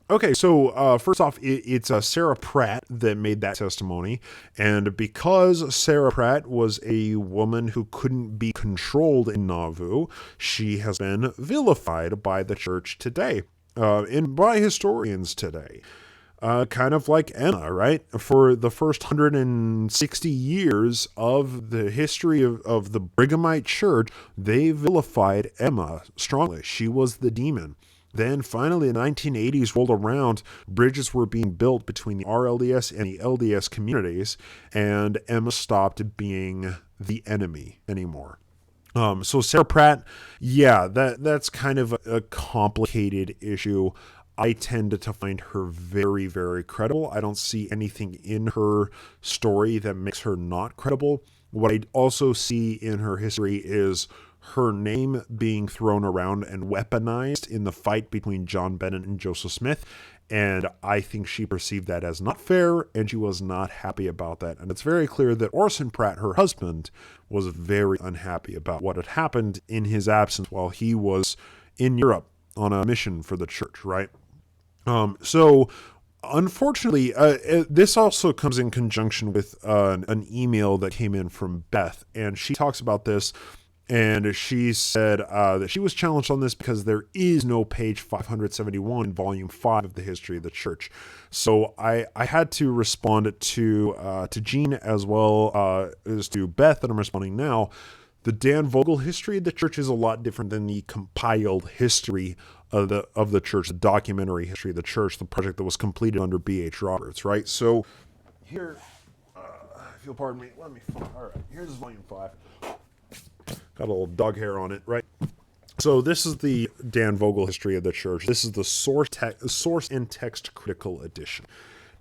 Okay, so first off, it's Sarah Pratt that made that testimony, and because Sarah Pratt was a woman who couldn't be controlled in Nauvoo, she has been vilified by the church today, and by historians today. Kind of like Emma, right? For the first 160 years of the history of the Brighamite Church, they vilified Emma strongly. She was the demon. Then finally, the 1980s rolled around, bridges were being built between the RLDS and the LDS communities, and Emma stopped being the enemy anymore. So Sarah Pratt, yeah, that's kind of a complicated issue. I tend to find her very, very credible. I don't see anything in her story that makes her not credible. What I also see in her history is her name being thrown around and weaponized in the fight between John Bennett and Joseph Smith. And I think she perceived that as not fair, and she was not happy about that. And it's very clear that Orson Pratt, her husband, was very unhappy about what had happened in his absence while he was in Europe on a mission for the church, right? So unfortunately, this also comes in conjunction with an email that came in from Beth, and she talks about this. And she said that she was challenged on this because there is no page 571 in volume 5 of the History of the Church. So I had to respond to Jean as well as to Beth that I'm responding now. The Dan Vogel History of the Church is a lot different than the compiled history of the church, the documentary history of the church, the project that was completed under B.H. Roberts, right? So here, if you'll pardon me, let me find. All right, here's volume 5. Got a little dog hair on it, right? So this is the Dan Vogel History of the Church. This is the source and text critical edition.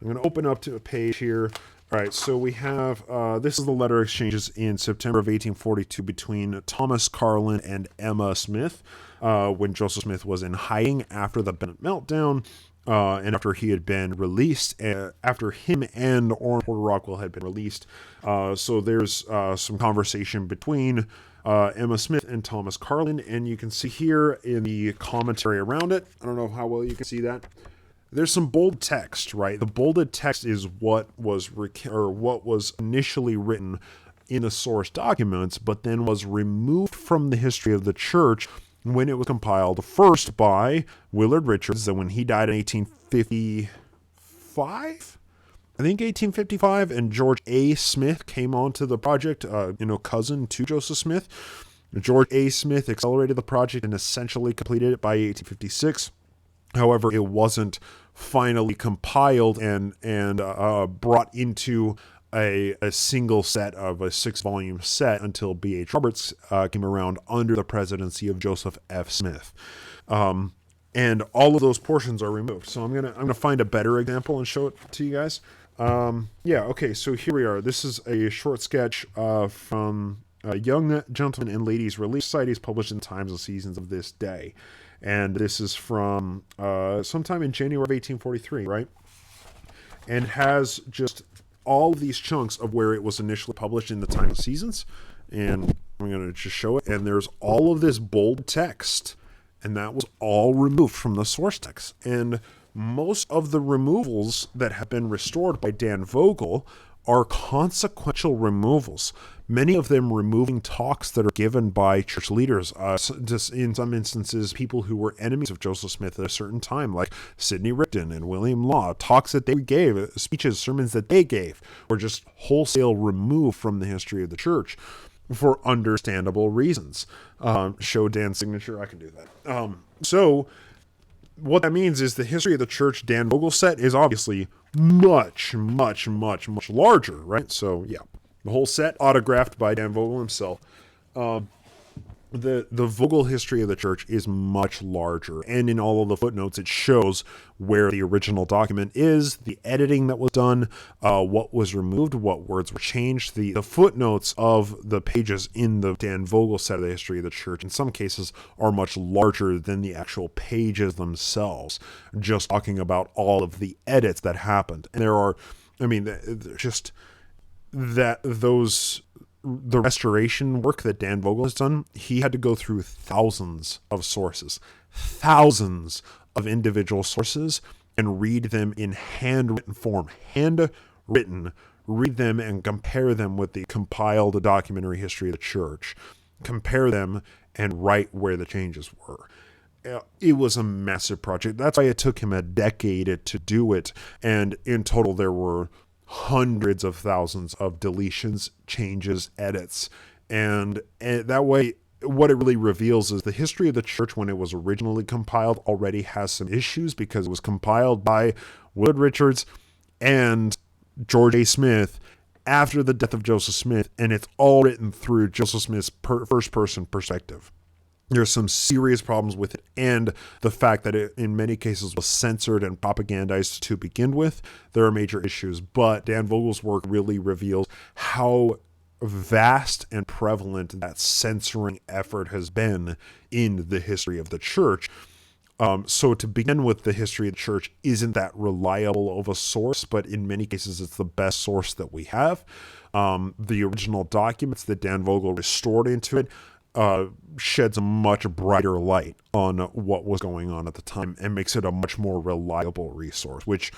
I'm going to open up to a page here. All right, so we have, this is the letter exchanges in September of 1842 between Thomas Carlin and Emma Smith, when Joseph Smith was in hiding after the Bennett meltdown, and after he had been released, after him and Orrin Porter Rockwell had been released. So there's some conversation between Emma Smith and Thomas Carlin, and you can see here in the commentary around it, I don't know how well you can see that, there's some bold text, right? The bolded text is what was initially written in the source documents, but then was removed from the history of the church when it was compiled first by Willard Richards, and when he died in 1855, I think 1855, and George A. Smith came onto the project, cousin to Joseph Smith. George A. Smith accelerated the project and essentially completed it by 1856. However, it wasn't finally compiled and brought into a single set of a 6-volume set until B.H. Roberts came around under the presidency of Joseph F. Smith. And all of those portions are removed. So I'm gonna find a better example and show it to you guys. Okay, so here we are. This is a short sketch from Young Gentlemen and Ladies Relief Societies, published in Times and Seasons of this day. And this is from sometime in January of 1843, right? And it has just all of these chunks of where it was initially published in the Times and Seasons. And I'm going to just show it. And there's all of this bold text. And that was all removed from the source text. And most of the removals that have been restored by Dan Vogel are consequential removals. Many of them removing talks that are given by church leaders, just in some instances, people who were enemies of Joseph Smith at a certain time, like Sidney Rigdon and William Law. Talks that they gave, speeches, sermons that they gave, were just wholesale removed from the history of the church for understandable reasons. Show Dan's signature, I can do that. So what that means is the history of the church Dan Vogel set is obviously much, much, much, much larger, right? So yeah, the whole set autographed by Dan Vogel himself. The Vogel history of the church is much larger, and in all of the footnotes it shows where the original document is, the editing that was done, what was removed, what words were changed. The footnotes of the pages in the Dan Vogel set of the history of the church in some cases are much larger than the actual pages themselves, just talking about all of the edits that happened. And there are, just that the restoration work that Dan Vogel has done, he had to go through thousands of sources, thousands of individual sources, and read them in handwritten form. Handwritten, read them and compare them with the compiled documentary history of the church. Compare them and write where the changes were. It was a massive project. That's why it took him a decade to do it. And in total, there were hundreds of thousands of deletions, changes, edits. And that way, what it really reveals is the history of the church when it was originally compiled already has some issues because it was compiled by Willard Richards and George A. Smith after the death of Joseph Smith, and it's all written through Joseph Smith's first-person perspective. There's some serious problems with it, and the fact that it, in many cases, was censored and propagandized to begin with. There are major issues, but Dan Vogel's work really reveals how vast and prevalent that censoring effort has been in the history of the church. So to begin with, the history of the church isn't that reliable of a source, but in many cases, it's the best source that we have. The original documents that Dan Vogel restored into it sheds a much brighter light on what was going on at the time and makes it a much more reliable resource, which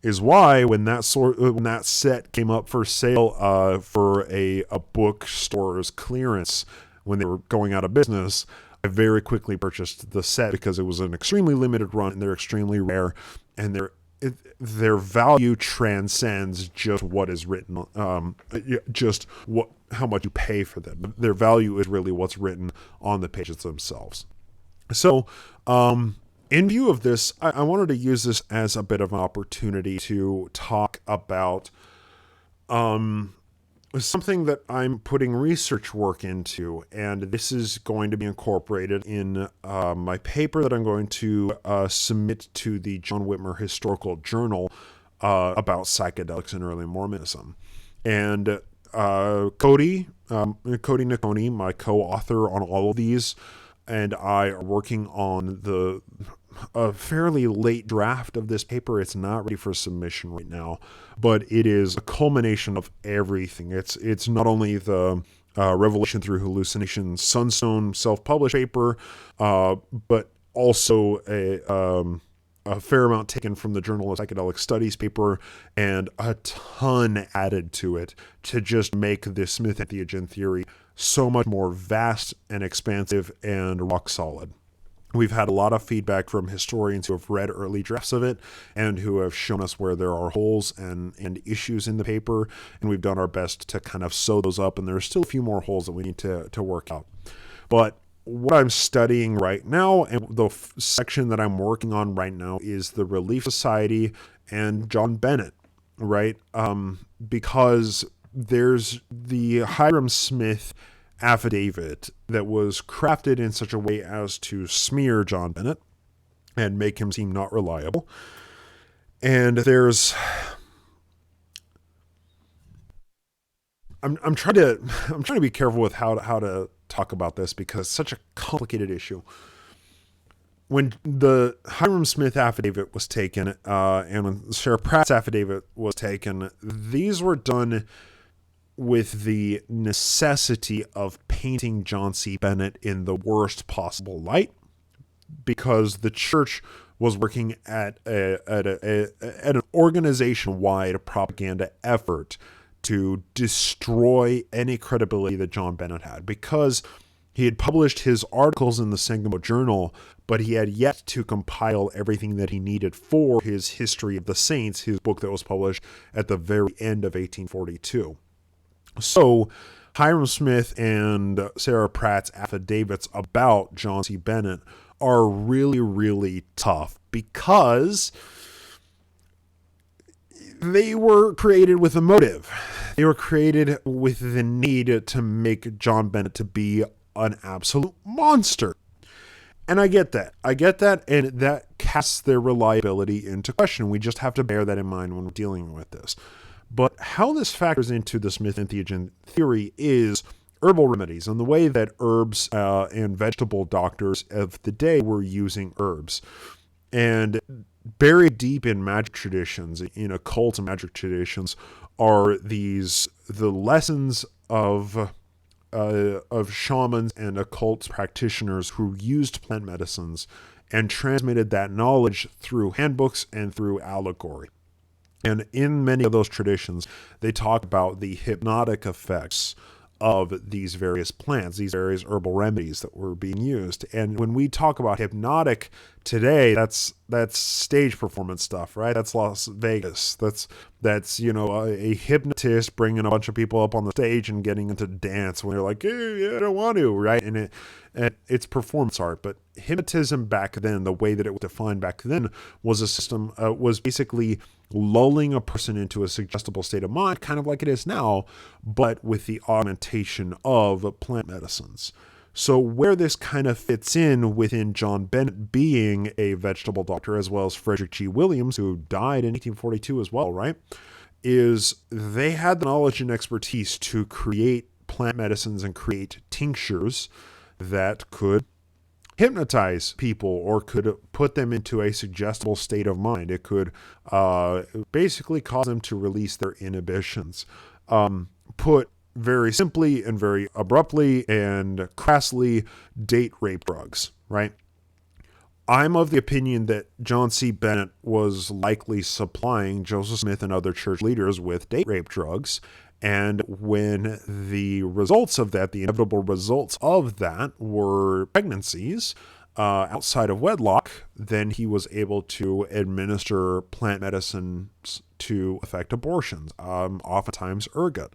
is why when that set came up for sale for a bookstore's clearance when they were going out of business, I very quickly purchased the set because it was an extremely limited run and they're extremely rare, and their value transcends just what is written, how much you pay for them. Their value is really what's written on the pages themselves. So, in view of this, I wanted to use this as a bit of an opportunity to talk about something that I'm putting research work into, and this is going to be incorporated in my paper that I'm going to submit to the John Whitmer Historical Journal about psychedelics in early Mormonism. And Cody Nakoni, my co-author on all of these, and I are working on a fairly late draft of this paper. It's not ready for submission right now, but it is a culmination of everything. It's not only the Revelation Through Hallucination Sunstone self-published paper, but also a fair amount taken from the Journal of Psychedelic Studies paper, and a ton added to it to just make this Smith entheogen theory so much more vast and expansive and rock solid. We've had a lot of feedback from historians who have read early drafts of it and who have shown us where there are holes and issues in the paper, and we've done our best to kind of sew those up, and there are still a few more holes that we need to work out. But what I'm studying right now, and the section that I'm working on right now, is the Relief Society and John Bennett, right? Because there's the Hiram Smith affidavit that was crafted in such a way as to smear John Bennett and make him seem not reliable. And I'm trying to be careful with how to talk about this because it's such a complicated issue. When the Hiram Smith affidavit was taken, and when Sarah Pratt's affidavit was taken, these were done with the necessity of painting John C. Bennett in the worst possible light, because the church was working at an organization-wide propaganda effort to destroy any credibility that John Bennett had, because he had published his articles in the Sangamo Journal, but he had yet to compile everything that he needed for his History of the Saints, his book that was published at the very end of 1842. So Hiram Smith and Sarah Pratt's affidavits about John C. Bennett are really, really tough because they were created with a motive. They were created with the need to make John Bennett to be an absolute monster. And I get that. And that casts their reliability into question. We just have to bear that in mind when we're dealing with this. But how this factors into the Smith entheogen theory is herbal remedies and the way that herbs and vegetable doctors of the day were using herbs. And buried deep in magic traditions, in occult and magic traditions, are the lessons of shamans and occult practitioners who used plant medicines and transmitted that knowledge through handbooks and through allegory. And in many of those traditions, they talk about the hypnotic effects of these various plants, these various herbal remedies that were being used. And when we talk about hypnotic today, that's stage performance stuff, right? That's Las Vegas. That's a hypnotist bringing a bunch of people up on the stage and getting into dance when they're like, hey, I don't want to, right? And it's performance art. But hypnotism back then, the way that it was defined back then, was a system, was basically lulling a person into a suggestible state of mind, kind of like it is now, but with the augmentation of plant medicines. So where this kind of fits in within John Bennett being a vegetable doctor, as well as Frederick G. Williams, who died in 1842 as well, right, is they had the knowledge and expertise to create plant medicines and create tinctures that could hypnotize people or could put them into a suggestible state of mind. It could basically cause them to release their inhibitions. Put very simply and very abruptly and crassly, date rape drugs, right? I'm of the opinion that John C. Bennett was likely supplying Joseph Smith and other church leaders with date rape drugs. And when the results of that, the inevitable results of that were pregnancies outside of wedlock, then he was able to administer plant medicines to affect abortions, oftentimes ergot.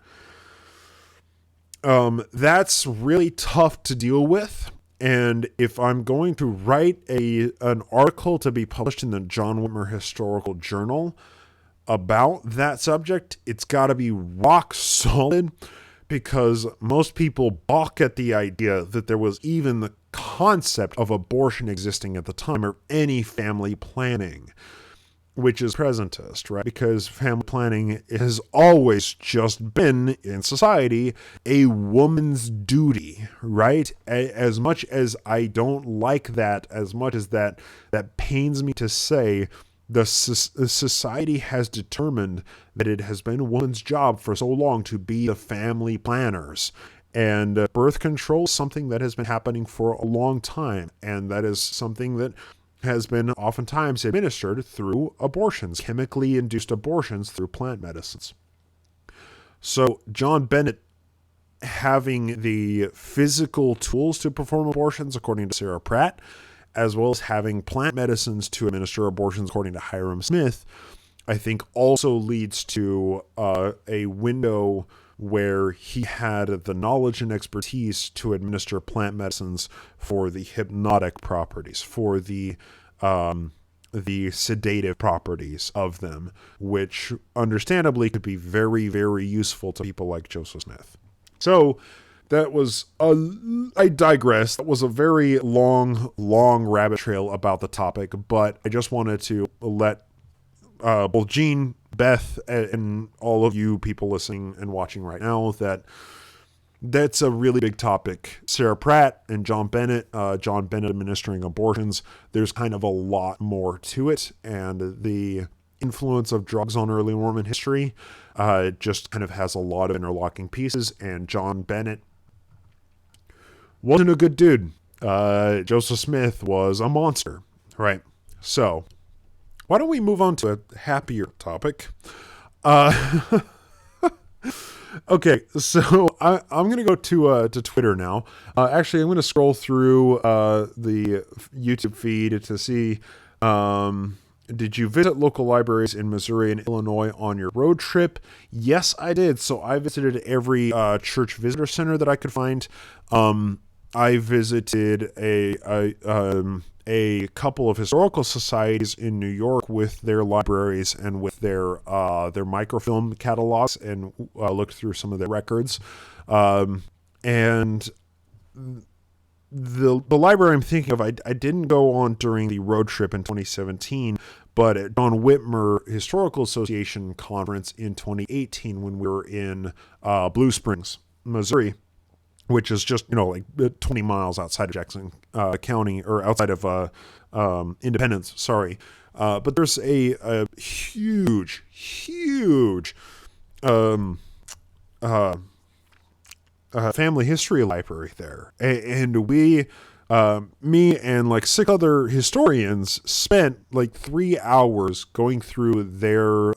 That's really tough to deal with. And if I'm going to write an article to be published in the John Whitmer Historical Journal about that subject, it's got to be rock solid, because most people balk at the idea that there was even the concept of abortion existing at the time, or any family planning, which is presentist, right? Because family planning has always just been, in society, a woman's duty, right? As much as I don't like that, as much as that pains me to say, the society has determined that it has been a woman's job for so long to be the family planners. And birth control is something that has been happening for a long time. And that is something that has been oftentimes administered through abortions, chemically induced abortions through plant medicines. So John Bennett, having the physical tools to perform abortions, according to Sarah Pratt, as well as having plant medicines to administer abortions, according to Hiram Smith, I think also leads to a window where he had the knowledge and expertise to administer plant medicines for the hypnotic properties, for the sedative properties of them, which understandably could be very, very useful to people like Joseph Smith. So that was I digress. That was a very long rabbit trail about the topic, but I just wanted to let both Gene, Beth, and all of you people listening and watching right now that's a really big topic. Sarah Pratt and John Bennett administering abortions. There's kind of a lot more to it, and the influence of drugs on early Mormon history just kind of has a lot of interlocking pieces, and John Bennett wasn't a good dude. Joseph Smith was a monster, right? So why don't we move on to a happier topic? Okay, so I'm going to go to Twitter now. Actually, I'm going to scroll through the YouTube feed to see, did you visit local libraries in Missouri and Illinois on your road trip? Yes, I did. So I visited every church visitor center that I could find. I visited a couple of historical societies in New York with their libraries and with their microfilm catalogs, and looked through some of their records. And the library I'm thinking of, I didn't go on during the road trip in 2017, but at John Whitmer Historical Association conference in 2018 when we were in Blue Springs, Missouri, which is just, like 20 miles outside of Jackson County, or outside of Independence, sorry. But there's a huge family history library there. And we, me and like 6 other historians spent like 3 hours going through their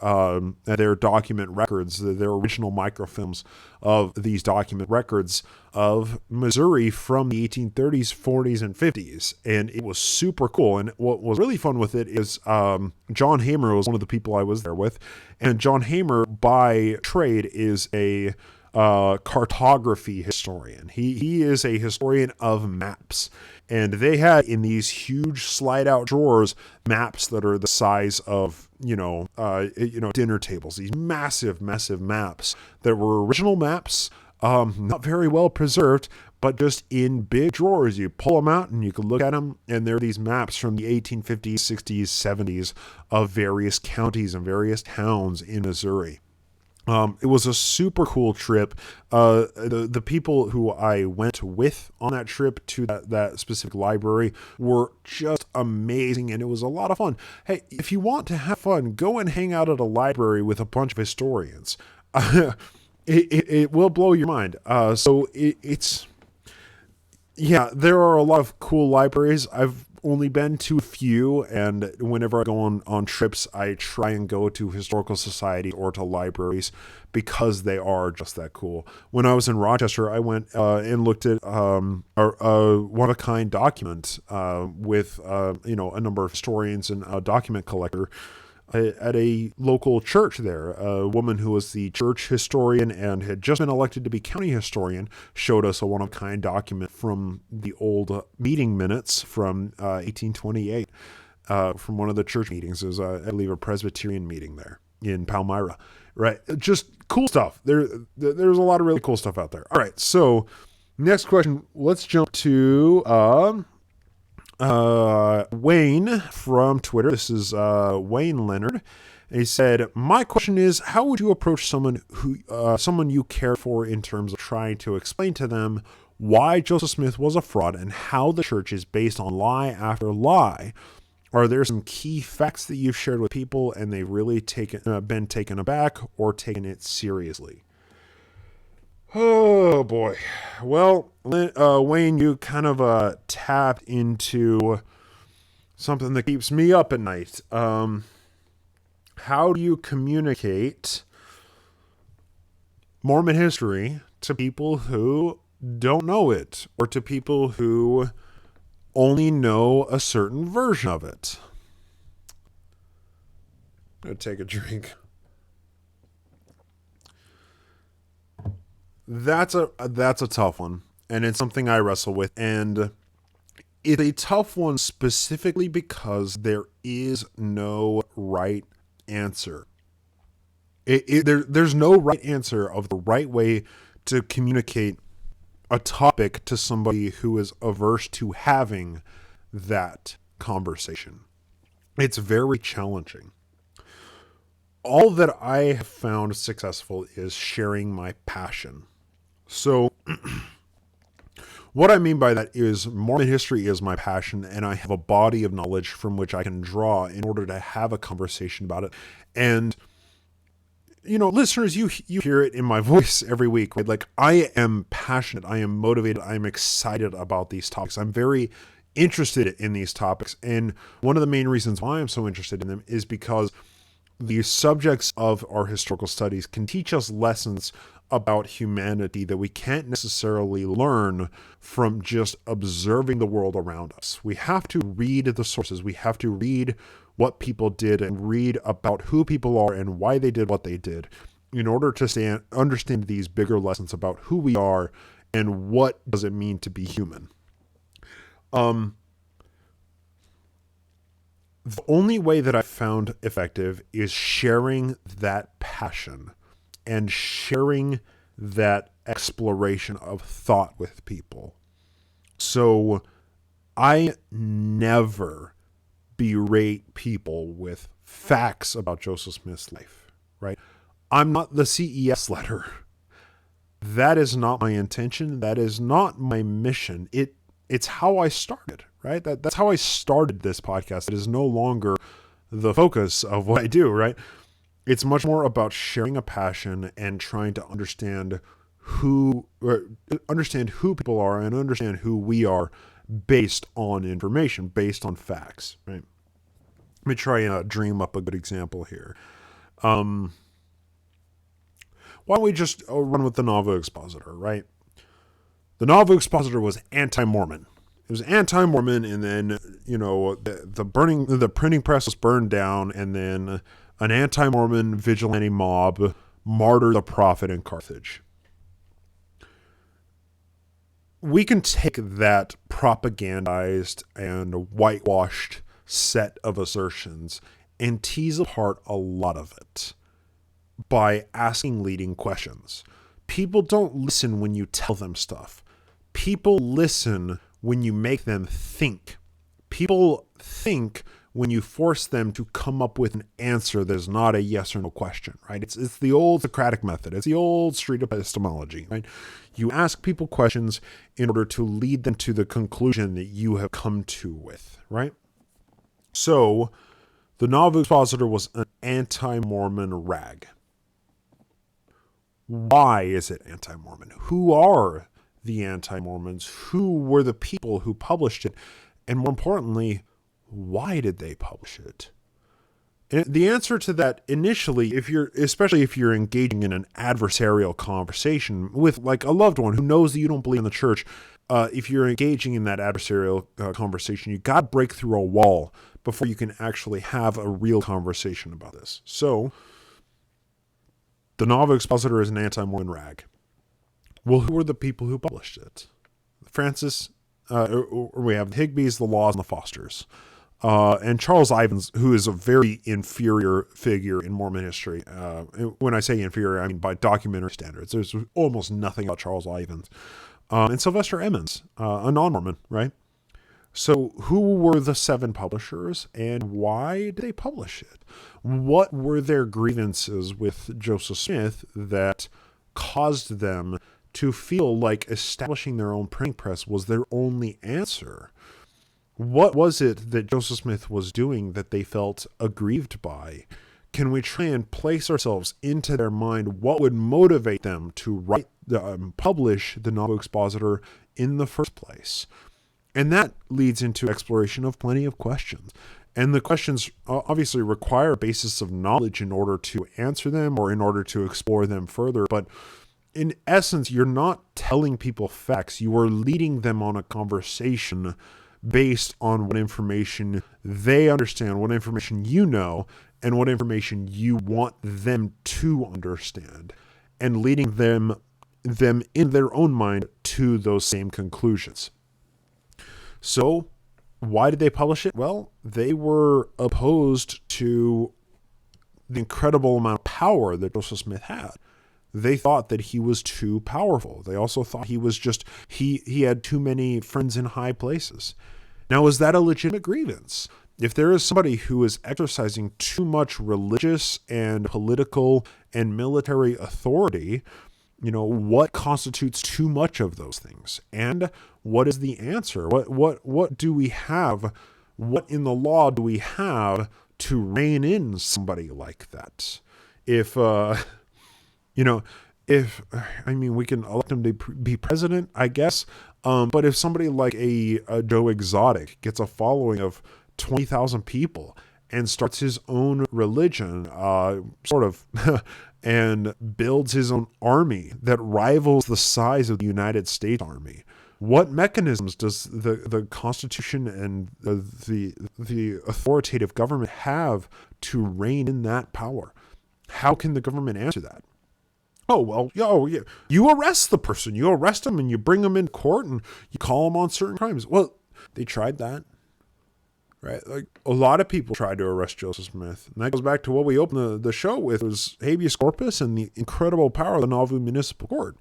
document records, their original microfilms of these document records of Missouri from the 1830s, 40s, and 50s. And it was super cool. And what was really fun with it is John Hamer was one of the people I was there with. And John Hamer, by trade, is a cartography historian. He is a historian of maps. And they had in these huge slide out drawers maps that are the size of, dinner tables, these massive maps that were original maps, not very well preserved, but just in big drawers. You pull them out and you can look at them, and there are these maps from the 1850s, 60s, 70s of various counties and various towns in Missouri. It was a super cool trip. The people who I went with on that trip to that specific library were just amazing, and it was a lot of fun. Hey, if you want to have fun, go and hang out at a library with a bunch of historians. It will blow your mind. There are a lot of cool libraries. I've only been to a few, and whenever I go on trips, I try and go to historical society or to libraries because they are just that cool. When I was in Rochester, I went and looked at a one-of-a-kind document with a number of historians and a document collector at a local church there. A woman who was the church historian and had just been elected to be county historian showed us a one-of-a-kind document from the old meeting minutes from 1828 from one of the church meetings. It was, I believe, a Presbyterian meeting there in Palmyra. Right, just cool stuff. There's a lot of really cool stuff out there. All right, so next question. Let's jump to Wayne from Twitter. This is Wayne Leonard. And he said, my question is, how would you approach someone you care for in terms of trying to explain to them why Joseph Smith was a fraud and how the church is based on lie after lie? Are there some key facts that you've shared with people and they've really been taken aback or taken it seriously? Oh, boy. Well, Wayne, you kind of tapped into something that keeps me up at night. How do you communicate Mormon history to people who don't know it, or to people who only know a certain version of it? I'm gonna take a drink. That's a tough one, and it's something I wrestle with, and it's a tough one specifically because there is no right answer. There's no right answer of the right way to communicate a topic to somebody who is averse to having that conversation. It's very challenging. All that I have found successful is sharing my passion. So, what I mean by that is Mormon history is my passion, and I have a body of knowledge from which I can draw in order to have a conversation about it. And, listeners, you hear it in my voice every week, right? Like, I am passionate, I am motivated, I am excited about these topics. I'm very interested in these topics. And one of the main reasons why I'm so interested in them is because the subjects of our historical studies can teach us lessons about humanity that we can't necessarily learn from just observing the world around us. We have to read the sources. We have to read what people did and read about who people are and why they did what they did in order to understand these bigger lessons about who we are and what does it mean to be human. The only way that I've found effective is sharing that passion and sharing that exploration of thought with people. So I never berate people with facts about Joseph Smith's life, right? I'm not the CES letter. That is not my intention. That is not my mission. It's how I started, right? That's how I started this podcast. It is no longer the focus of what I do, right? It's much more about sharing a passion and trying to understand who people are and understand who we are based on information, based on facts, right? Let me try and dream up a good example here. Why don't we just run with the Nauvoo Expositor, right? The Nauvoo Expositor was anti-Mormon. It was anti-Mormon, and then, the printing press was burned down, and then an anti-Mormon vigilante mob martyred the prophet in Carthage. We can take that propagandized and whitewashed set of assertions and tease apart a lot of it by asking leading questions. People don't listen when you tell them stuff. People listen when you make them think. People think when you force them to come up with an answer that is not a yes or no question, right? It's the old Socratic method. It's the old street epistemology, right? You ask people questions in order to lead them to the conclusion that you have come to with, right? So, the Nauvoo Expositor was an anti-Mormon rag. Why is it anti-Mormon? Who are the anti-Mormons? Who were the people who published it? And more importantly, why did they publish it? And the answer to that initially, especially if you're engaging in an adversarial conversation with like a loved one who knows that you don't believe in the church, if you're engaging in that adversarial conversation, you got to break through a wall before you can actually have a real conversation about this. So, the Nauvoo Expositor is an anti-Mormon rag. Well, who were the people who published it? Francis, we have the Higbees, the Laws, and the Fosters. And Charles Ivins, who is a very inferior figure in Mormon history. When I say inferior, I mean by documentary standards. There's almost nothing about Charles Ivins. And Sylvester Emmons, a non-Mormon, right? So who were the 7 publishers and why did they publish it? What were their grievances with Joseph Smith that caused them to feel like establishing their own printing press was their only answer? What was it that Joseph Smith was doing that they felt aggrieved by? Can we try and place ourselves into their mind? What would motivate them to publish the Nauvoo Expositor in the first place? And that leads into exploration of plenty of questions. And the questions obviously require a basis of knowledge in order to answer them or in order to explore them further. But in essence, you're not telling people facts. You are leading them on a conversation based on what information they understand, what information you know, and what information you want them to understand, and leading them in their own mind to those same conclusions. So why did they publish it? Well, they were opposed to the incredible amount of power that Joseph Smith had. They thought that he was too powerful. They also thought he was just, he had too many friends in high places. Now, is that a legitimate grievance? If there is somebody who is exercising too much religious and political and military authority, what constitutes too much of those things? And what is the answer? What do we have? What in the law do we have to rein in somebody like that? If we can elect him to be president, I guess. But if somebody like a Joe Exotic gets a following of 20,000 people and starts his own religion, and builds his own army that rivals the size of the United States Army, what mechanisms does the Constitution and the authoritative government have to rein in that power? How can the government answer that? Oh, well, you arrest the person. You arrest them and you bring them in court and you call them on certain crimes. Well, they tried that, right? Like, a lot of people tried to arrest Joseph Smith. And that goes back to what we opened the show with, was habeas corpus and the incredible power of the Nauvoo Municipal Court.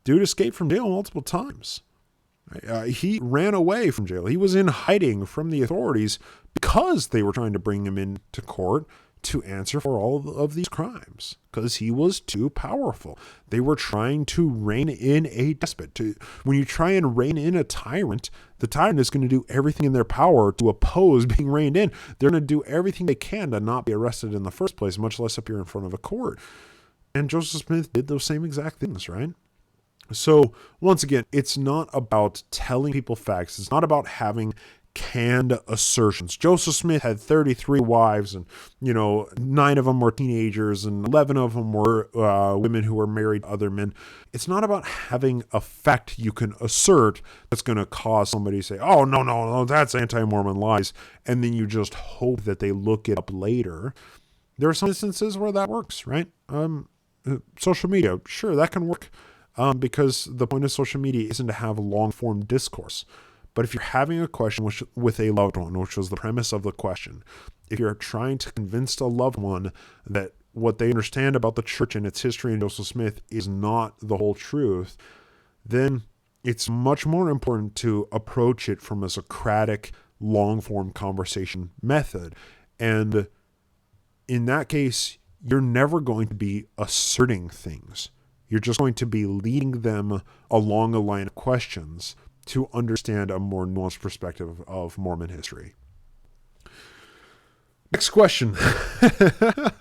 Dude escaped from jail multiple times. He ran away from jail. He was in hiding from the authorities because they were trying to bring him into court to answer for all of these crimes, because he was too powerful. They were trying to rein in a despot. When you try and rein in a tyrant, the tyrant is going to do everything in their power to oppose being reined in. They're going to do everything they can to not be arrested in the first place, much less appear in front of a court. And Joseph Smith did those same exact things, right? So once again, it's not about telling people facts. It's not about having canned assertions. Joseph Smith had 33 wives, and 9 of them were teenagers, and 11 of them were women who were married to other men. It's not about having a fact you can assert that's going to cause somebody to say, oh, no, that's anti-Mormon lies, and then you just hope that they look it up later. There are some instances where that works, right? Social media, sure, that can work, because the point of social media isn't to have long-form discourse. But if you're having a question with a loved one, which was the premise of the question, if you're trying to convince a loved one that what they understand about the church and its history and Joseph Smith is not the whole truth, then it's much more important to approach it from a Socratic, long-form conversation method. And in that case, you're never going to be asserting things. You're just going to be leading them along a line of questions to understand a more nuanced perspective of Mormon history. Next question.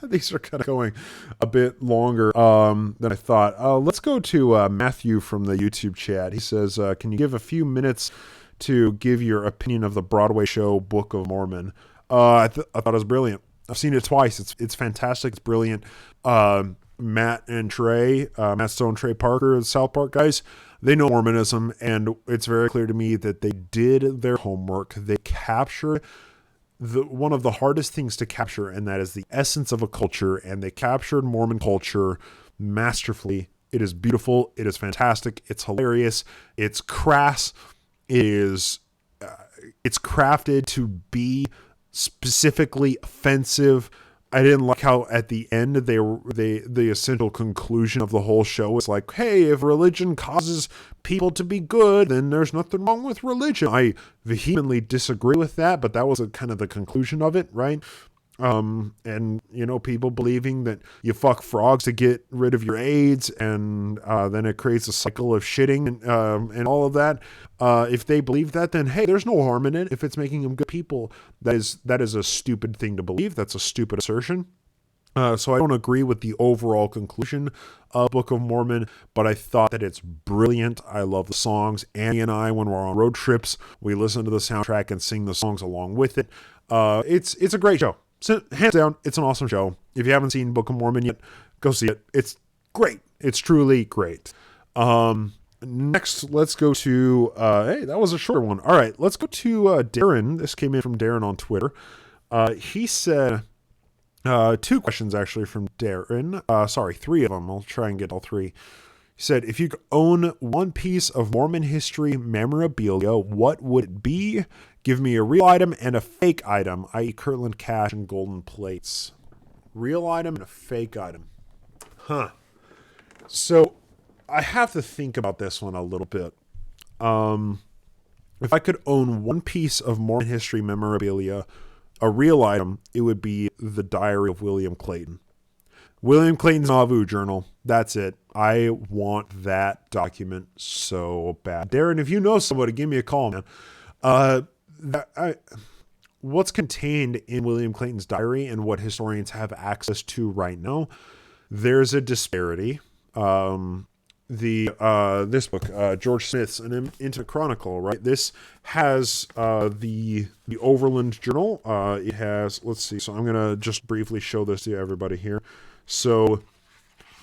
These are kind of going a bit longer than I thought. Let's go to Matthew from the YouTube chat. He says, can you give a few minutes to give your opinion of the Broadway show Book of Mormon? I thought it was brilliant. I've seen it twice. It's fantastic. It's brilliant. Matt Stone, Trey Parker, the South Park guys, they know Mormonism, and it's very clear to me that they did their homework. They captured one of the hardest things to capture, and that is the essence of a culture, and they captured Mormon culture masterfully. It is beautiful. It is fantastic. It's hilarious. It's crass. It's crafted to be specifically offensive. I didn't like how at the end the essential conclusion of the whole show is like, hey, if religion causes people to be good, then there's nothing wrong with religion. I vehemently disagree with that, but that was kind of the conclusion of it, right? And people believing that you fuck frogs to get rid of your AIDS, and then it creates a cycle of shitting and all of that. If they believe that, then hey, there's no harm in it. If it's making them good people, that is a stupid thing to believe. That's a stupid assertion. So I don't agree with the overall conclusion of Book of Mormon, but I thought that it's brilliant. I love the songs. Annie and I, when we're on road trips, we listen to the soundtrack and sing the songs along with it. It's a great show. So, hands down, it's an awesome show. If you haven't seen Book of Mormon yet, go see it. It's great. It's truly great. next, let's go to, hey, that was a shorter one. All right, let's go to Darren. This came in from Darren on Twitter. He said, two questions actually from Darren. Sorry, three of them. I'll try and get all three. He said, if you could own one piece of Mormon history memorabilia, what would it be? Give me a real item and a fake item, i.e. Kirtland cash and golden plates. Real item and a fake item. Huh. So I have to think about this one a little bit. If I could own one piece of Mormon history memorabilia, a real item, it would be the Diary of William Clayton. William Clayton's Nauvoo journal. That's it. I want that document so bad. Darren, if you know somebody, give me a call, man. What's contained in William Clayton's diary and what historians have access to right now, there's a disparity. This book, George Smith's An Intimate Chronicle, right? This has the Overland Journal. It has, let's see, so I'm going to just briefly show this to everybody here. So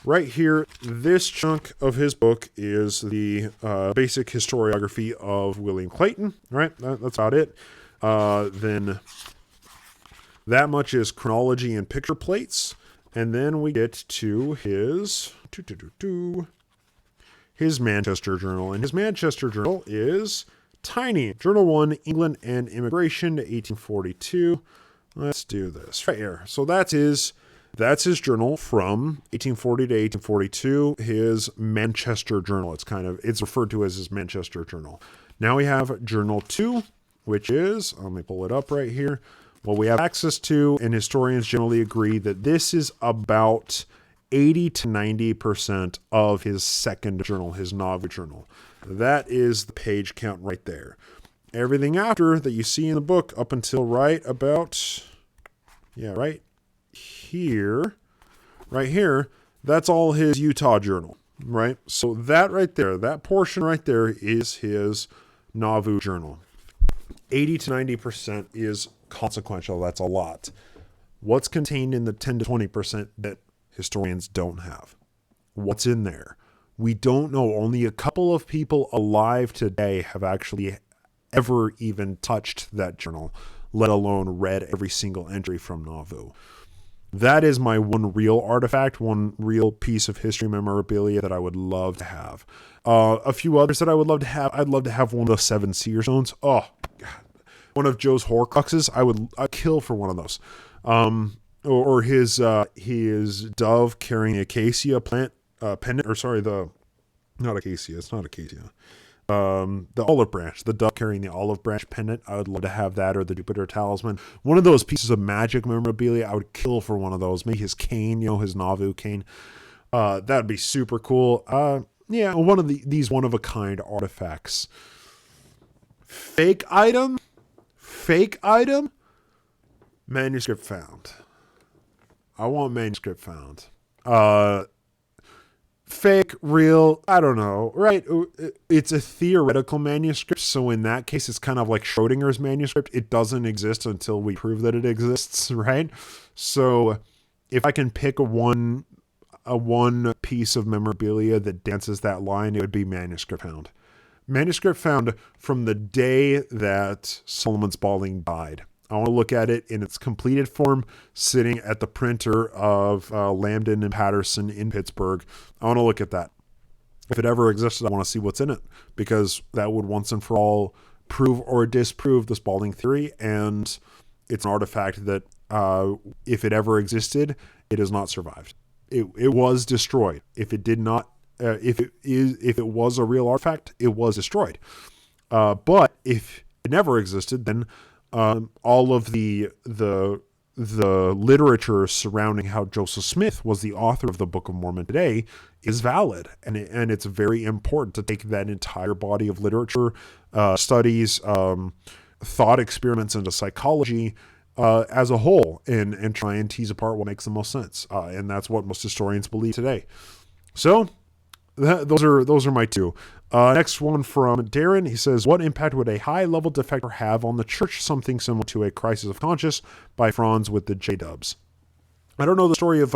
right here, this chunk of his book is the basic historiography of William Clayton, right? That's about it. Then that much is chronology and picture plates. And then we get to his Manchester Journal. And his Manchester Journal is tiny. Journal 1, England and Immigration to 1842. Let's do this right here. So that's his journal from 1840 to 1842, his Manchester Journal. It's referred to as his Manchester Journal. Now we have Journal 2, which is, let me pull it up right here, what we have access to, and historians generally agree that this is about 80 to 90% of his second journal, his Nauvoo journal. That is the page count right there. Everything after that you see in the book up until right here, that's all his Utah journal, right? So that right there, that portion right there is his Nauvoo journal. 80 to 90% is consequential. That's a lot. What's contained in the 10 to 20% that historians don't have? What's in there? We don't know. Only a couple of people alive today have actually ever even touched that journal, let alone read every single entry from Nauvoo. That is my one real artifact, one real piece of history memorabilia that I would love to have. A few others that I would love to have. I'd love to have one of the 7 seer stones. Oh, God. One of Joe's Horcruxes. I'd kill for one of those. Or his dove carrying the acacia plant pendant. Or sorry, not acacia. It's not acacia. The olive branch, the dove carrying the olive branch pendant. I would love to have that, or the Jupiter talisman. One of those pieces of magic memorabilia, I would kill for one of those. Maybe his cane, his Nauvoo cane. That'd be super cool. Yeah, one of these one-of-a-kind artifacts. Fake item? Manuscript found. I want manuscript found. Fake, real, I don't know, right? It's a theoretical manuscript, so in that case, it's kind of like Schrodinger's manuscript. It doesn't exist until we prove that it exists, right? So if I can pick one piece of memorabilia that dances that line, it would be manuscript found. Manuscript found from the day that Solomon Spaulding died. I want to look at it in its completed form, sitting at the printer of Lambden and Patterson in Pittsburgh. I want to look at that. If it ever existed, I want to see what's in it, because that would once and for all prove or disprove the Spaulding theory. And it's an artifact that, if it ever existed, it has not survived. It was destroyed. If it did not, if it was a real artifact, it was destroyed. But if it never existed, then all of the literature surrounding how Joseph Smith was the author of the Book of Mormon today is valid, and it's very important to take that entire body of literature, studies, thought experiments into psychology as a whole, and try and tease apart what makes the most sense, and that's what most historians believe today. So those are my two. Next one from Darren. He says, what impact would a high-level defector have on the church? Something similar to a Crisis of Conscience by Franz with the J-Dubs. I don't know the story of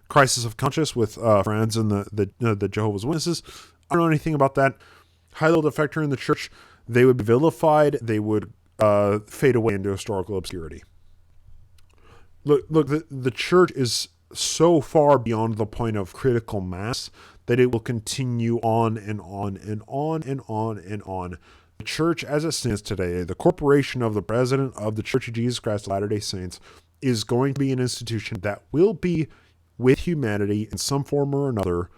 Crisis of Conscience with Franz and the Jehovah's Witnesses. I don't know anything about that. High-level defector in the church, they would be vilified. They would fade away into historical obscurity. Look, the church is so far beyond the point of critical mass that it will continue on and on and on and on and on. The church as it stands today, the corporation of the President of the Church of Jesus Christ of Latter-day Saints, is going to be an institution that will be with humanity in some form or another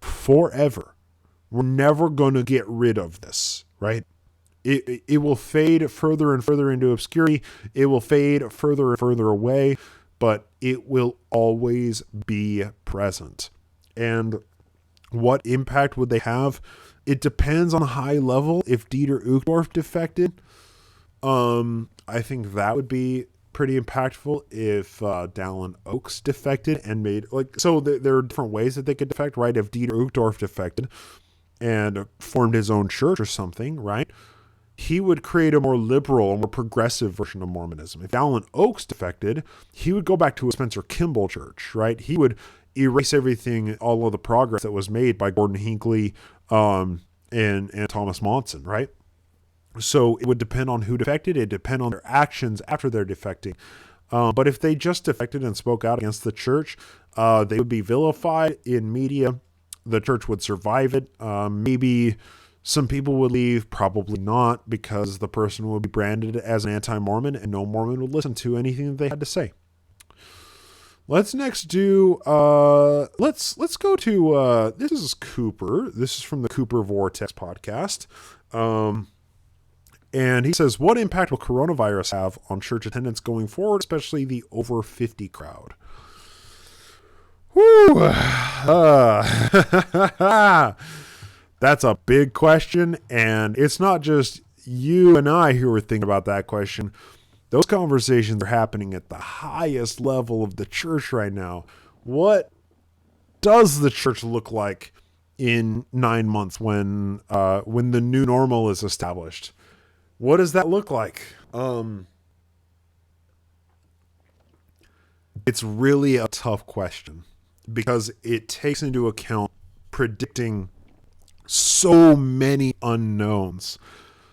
forever. We're never going to get rid of this, right? It will fade further and further into obscurity. It will fade further and further away, but it will always be present. And what impact would they have? It depends on the high level. If Dieter Uchtdorf defected, I think that would be pretty impactful. If Dallin Oaks defected and made, so there are different ways that they could defect, right? If Dieter Uchtdorf defected and formed his own church or something, right? He would create a more liberal, more progressive version of Mormonism. If Dallin Oaks defected, he would go back to a Spencer Kimball church, right? He would erase everything, all of the progress that was made by Gordon Hinckley and Thomas Monson, right? So it would depend on who defected. It would depend on their actions after they're defecting. But if they just defected and spoke out against the church, they would be vilified in media. The church would survive it. Maybe some people would leave, probably not, because the person would be branded as an anti-Mormon and no Mormon would listen to anything that they had to say. Let's next do, let's go to, this is Cooper. This is from the Cooper Vortex podcast. And he says, what impact will coronavirus have on church attendance going forward, especially the over 50 crowd? Whew. That's a big question, and it's not just you and I who are thinking about that question. Those conversations are happening at the highest level of the church right now. What does the church look like in 9 months when the new normal is established? What does that look like? It's really a tough question because it takes into account predicting so many unknowns.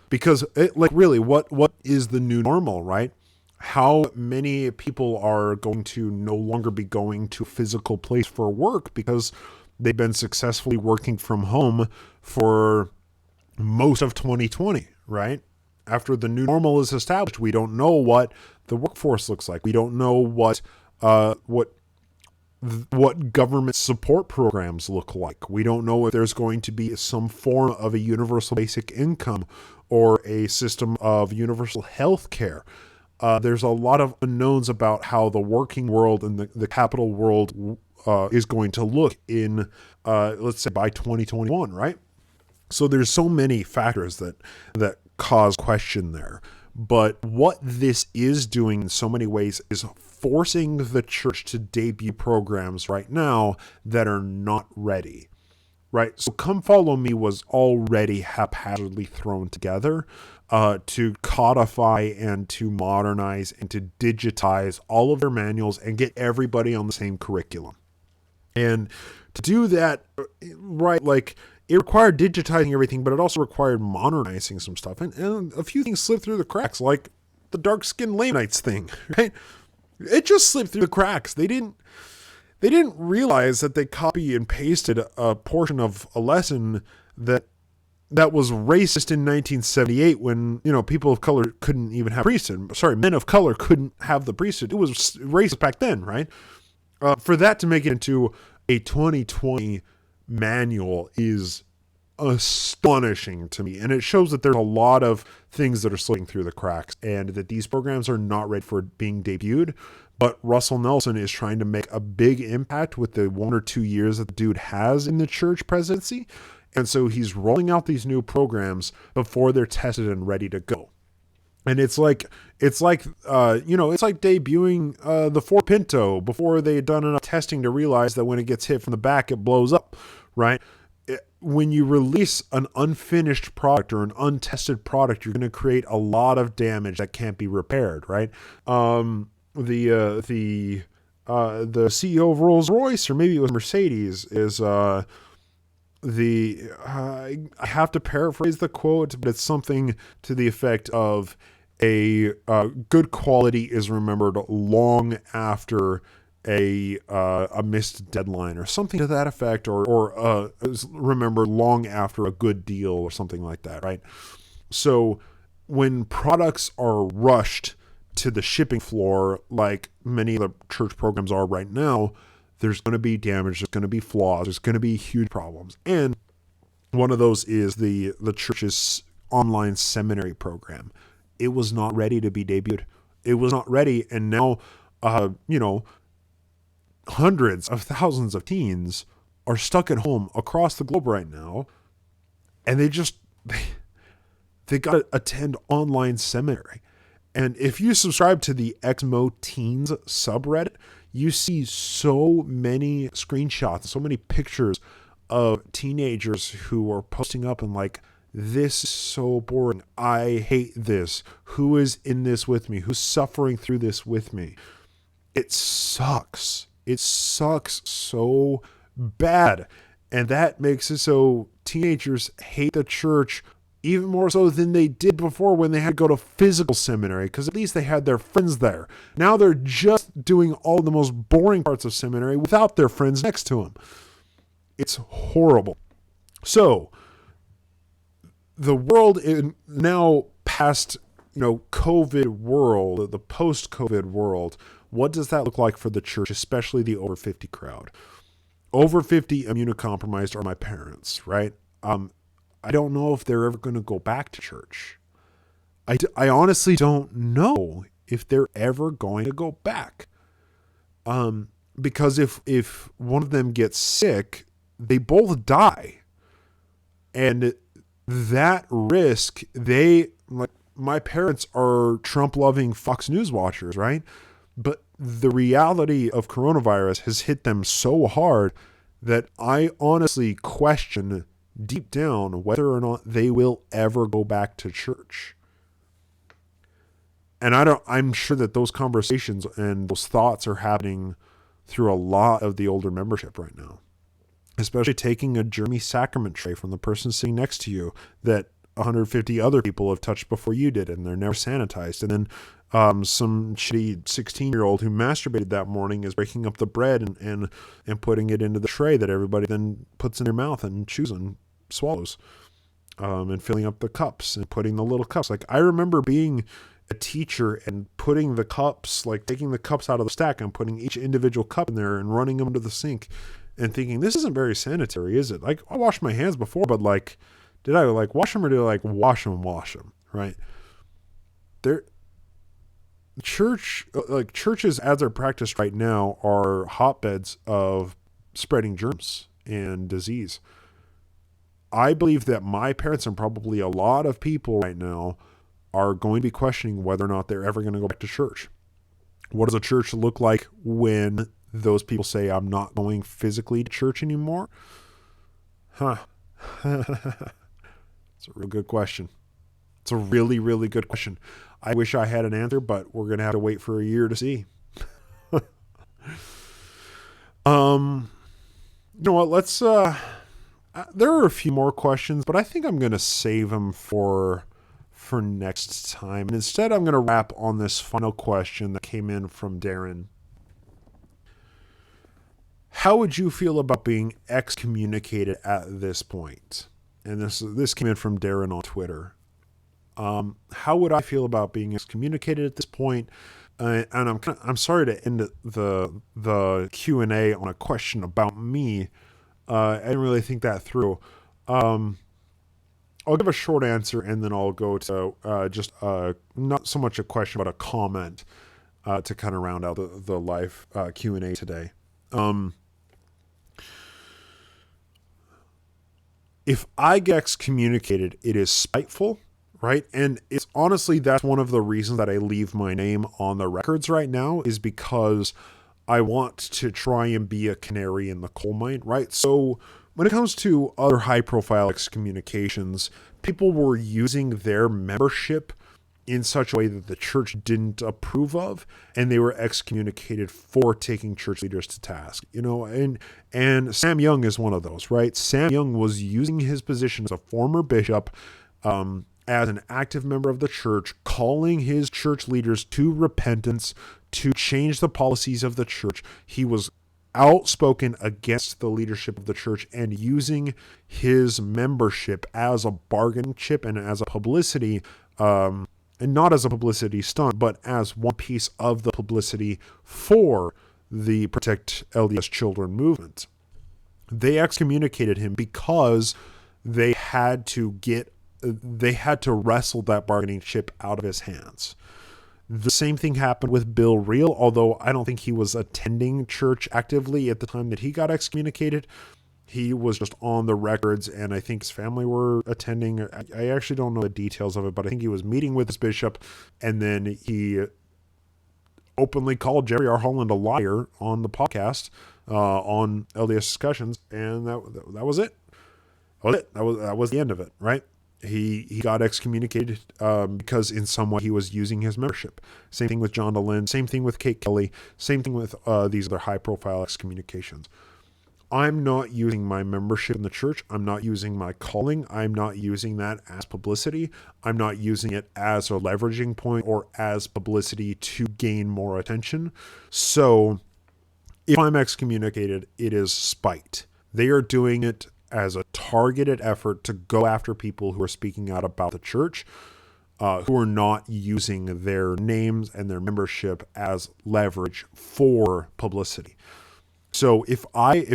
Because really, what is the new normal, right? How many people are going to no longer be going to a physical place for work because they've been successfully working from home for most of 2020, right? After the new normal is established, we don't know what the workforce looks like. We don't know what government support programs look like. We don't know if there's going to be some form of a universal basic income or a system of universal health care. There's a lot of unknowns about how the working world and the capital world is going to look in, let's say, by 2021, right? So there's so many factors that cause question there. But what this is doing in so many ways is forcing the church to debut programs right now that are not ready, right? So Come Follow Me was already haphazardly thrown together to codify and to modernize and to digitize all of their manuals and get everybody on the same curriculum. And to do that, right, it required digitizing everything, but it also required modernizing some stuff. And a few things slipped through the cracks, like the dark-skinned Lamanites thing, right? It just slipped through the cracks. They didn't realize that they copy and pasted a portion of a lesson that was racist in 1978 when, people of color couldn't even have priesthood. Sorry, men of color couldn't have the priesthood. It was racist back then, right? For that to make it into a 2020 manual is astonishing to me, and it shows that there's a lot of things that are slipping through the cracks and that these programs are not ready for being debuted. But Russell Nelson is trying to make a big impact with the 1 or 2 years that the dude has in the church presidency, and so he's rolling out these new programs before they're tested and ready to go. And it's like debuting the Ford Pinto before they had done enough testing to realize that when it gets hit from the back, it blows up, right? When you release an unfinished product or an untested product, you're going to create a lot of damage that can't be repaired, right? The CEO of Rolls-Royce, or maybe it was Mercedes, is I have to paraphrase the quote, but it's something to the effect of a good quality is remembered long after a missed deadline or something to that effect, or is remembered long after a good deal or something like that, right? So when products are rushed to the shipping floor, like many of the church programs are right now, there's going to be damage, there's going to be flaws, there's going to be huge problems. And one of those is the church's online seminary program. It was not ready to be debuted. It was not ready. And now, hundreds of thousands of teens are stuck at home across the globe right now. And they got to attend online seminary. And if you subscribe to the Exmo Teens subreddit, you see so many screenshots, so many pictures of teenagers who are posting up and like, this is so boring. I hate this. Who is in this with me? Who's suffering through this with me? It sucks. It sucks so bad. And that makes it so teenagers hate the church even more so than they did before when they had to go to physical seminary, because at least they had their friends there. Now they're just doing all the most boring parts of seminary without their friends next to them. It's horrible. So the world now past, COVID world, the post-COVID world, what does that look like for the church, especially the over 50 crowd? Over 50 immunocompromised are my parents, right? I don't know if they're ever going to go back to church. I honestly don't know if they're ever going to go back. Because if one of them gets sick, they both die. And that risk, my parents are Trump-loving Fox News watchers, right? But the reality of coronavirus has hit them so hard that I honestly question deep down whether or not they will ever go back to church. And I'm sure that those conversations and those thoughts are happening through a lot of the older membership right now. Especially taking a Jeremy sacrament tray from the person sitting next to you that 150 other people have touched before you did, and they're never sanitized. And then some shitty 16-year-old who masturbated that morning is breaking up the bread and putting it into the tray that everybody then puts in their mouth and chews and swallows, and filling up the cups and putting the little cups. Like, I remember being a teacher and putting the cups, like taking the cups out of the stack and putting each individual cup in there and running them to the sink and thinking, this isn't very sanitary, is it? Like, I washed my hands before, but like, did I like wash them or did I like wash them, right? Churches as they're practiced right now are hotbeds of spreading germs and disease. I believe that my parents and probably a lot of people right now are going to be questioning whether or not they're ever going to go back to church. What does a church look like when those people say, I'm not going physically to church anymore? It's a real good question. It's a really, really good question. I wish I had an answer, but we're going to have to wait for a year to see. You know what? Let's, there are a few more questions, but I think I'm going to save them for next time. And instead, I'm going to wrap on this final question that came in from Darren. How would you feel about being excommunicated at this point? And this came in from Darren on Twitter. How would I feel about being excommunicated at this point? And I'm sorry to end the Q&A on a question about me. I didn't really think that through. I'll give a short answer and then I'll go to just not so much a question but a comment to kind of round out the live Q&A today. If I get excommunicated, it is spiteful, right? And it's honestly, that's one of the reasons that I leave my name on the records right now, is because I want to try and be a canary in the coal mine, right? So when it comes to other high-profile excommunications, people were using their membership in such a way that the church didn't approve of, and they were excommunicated for taking church leaders to task. And Sam Young is one of those, right? Sam Young was using his position as a former bishop, as an active member of the church, calling his church leaders to repentance, to change the policies of the church. He was outspoken against the leadership of the church and using his membership as a bargaining chip and as a publicity, and not as a publicity stunt, but as one piece of the publicity for the Protect LDS Children movement. They excommunicated him because they had to wrestle that bargaining chip out of his hands. The same thing happened with Bill Reel, although I don't think he was attending church actively at the time that he got excommunicated. He was just on the records, and I think his family were attending. I actually don't know the details of it, but I think he was meeting with his bishop, and then he openly called Jerry R. Holland a liar on the podcast, on LDS Discussions, and that was it. That was the end of it, right? He got excommunicated because in some way he was using his membership. Same thing with John DeLynn, same thing with Kate Kelly, same thing with these other high-profile excommunications. I'm not using my membership in the church. I'm not using my calling. I'm not using that as publicity. I'm not using it as a leveraging point or as publicity to gain more attention. So if I'm excommunicated, it is spite. They are doing it as a targeted effort to go after people who are speaking out about the church, who are not using their names and their membership as leverage for publicity. So if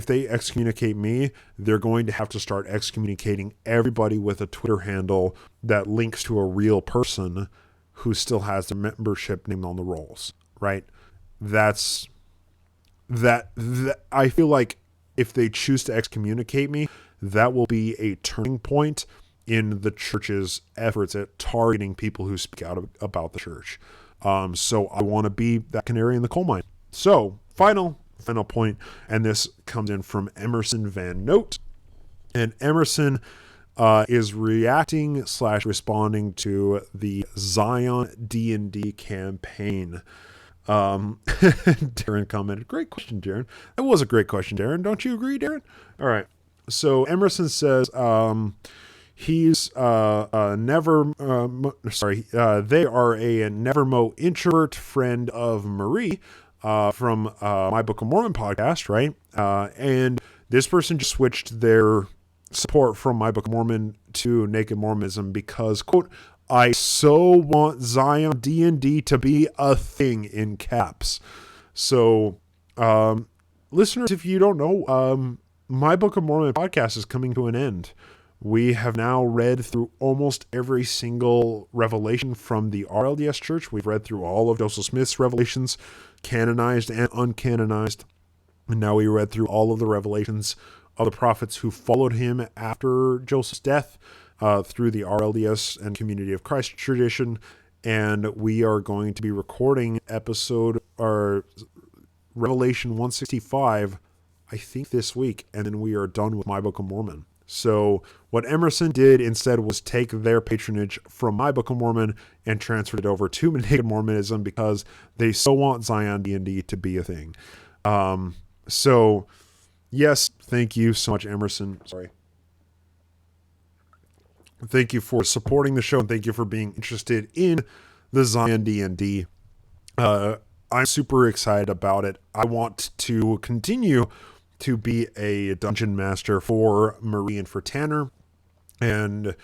they excommunicate me, they're going to have to start excommunicating everybody with a Twitter handle that links to a real person who still has their membership name on the rolls, right? I feel like if they choose to excommunicate me, that will be a turning point in the church's efforts at targeting people who speak out about the church. So I want to be that canary in the coal mine. So final point, and this comes in from Emerson Van Note, and Emerson is reacting / responding to the Zion D&D campaign. Darren commented, "Great question, Darren." That was a great question, Darren. Don't you agree, Darren? All right. So Emerson says he's they are a Nevermo introvert friend of Marie from my Book of Mormon podcast, right? And this person just switched their support from my Book of Mormon to Naked Mormonism because, quote, "I so want Zion D&D to be a thing," in caps. So, listeners, if you don't know, my Book of Mormon podcast is coming to an end. We have now read through almost every single revelation from the RLDS Church. We've read through all of Joseph Smith's revelations, canonized and uncanonized. And now we read through all of the revelations of the prophets who followed him after Joseph's death, through the RLDS and Community of Christ tradition. And we are going to be recording Revelation 165, I think this week, and then we are done with my Book of Mormon. So what Emerson did instead was take their patronage from my Book of Mormon and transferred it over to Naked Mormonism because they so want Zion D&D to be a thing. So yes, thank you so much, Emerson. Sorry. Thank you for supporting the show, and thank you for being interested in the Zion D&D. I'm super excited about it. I want to continue to be a dungeon master for Marie and for Tanner, and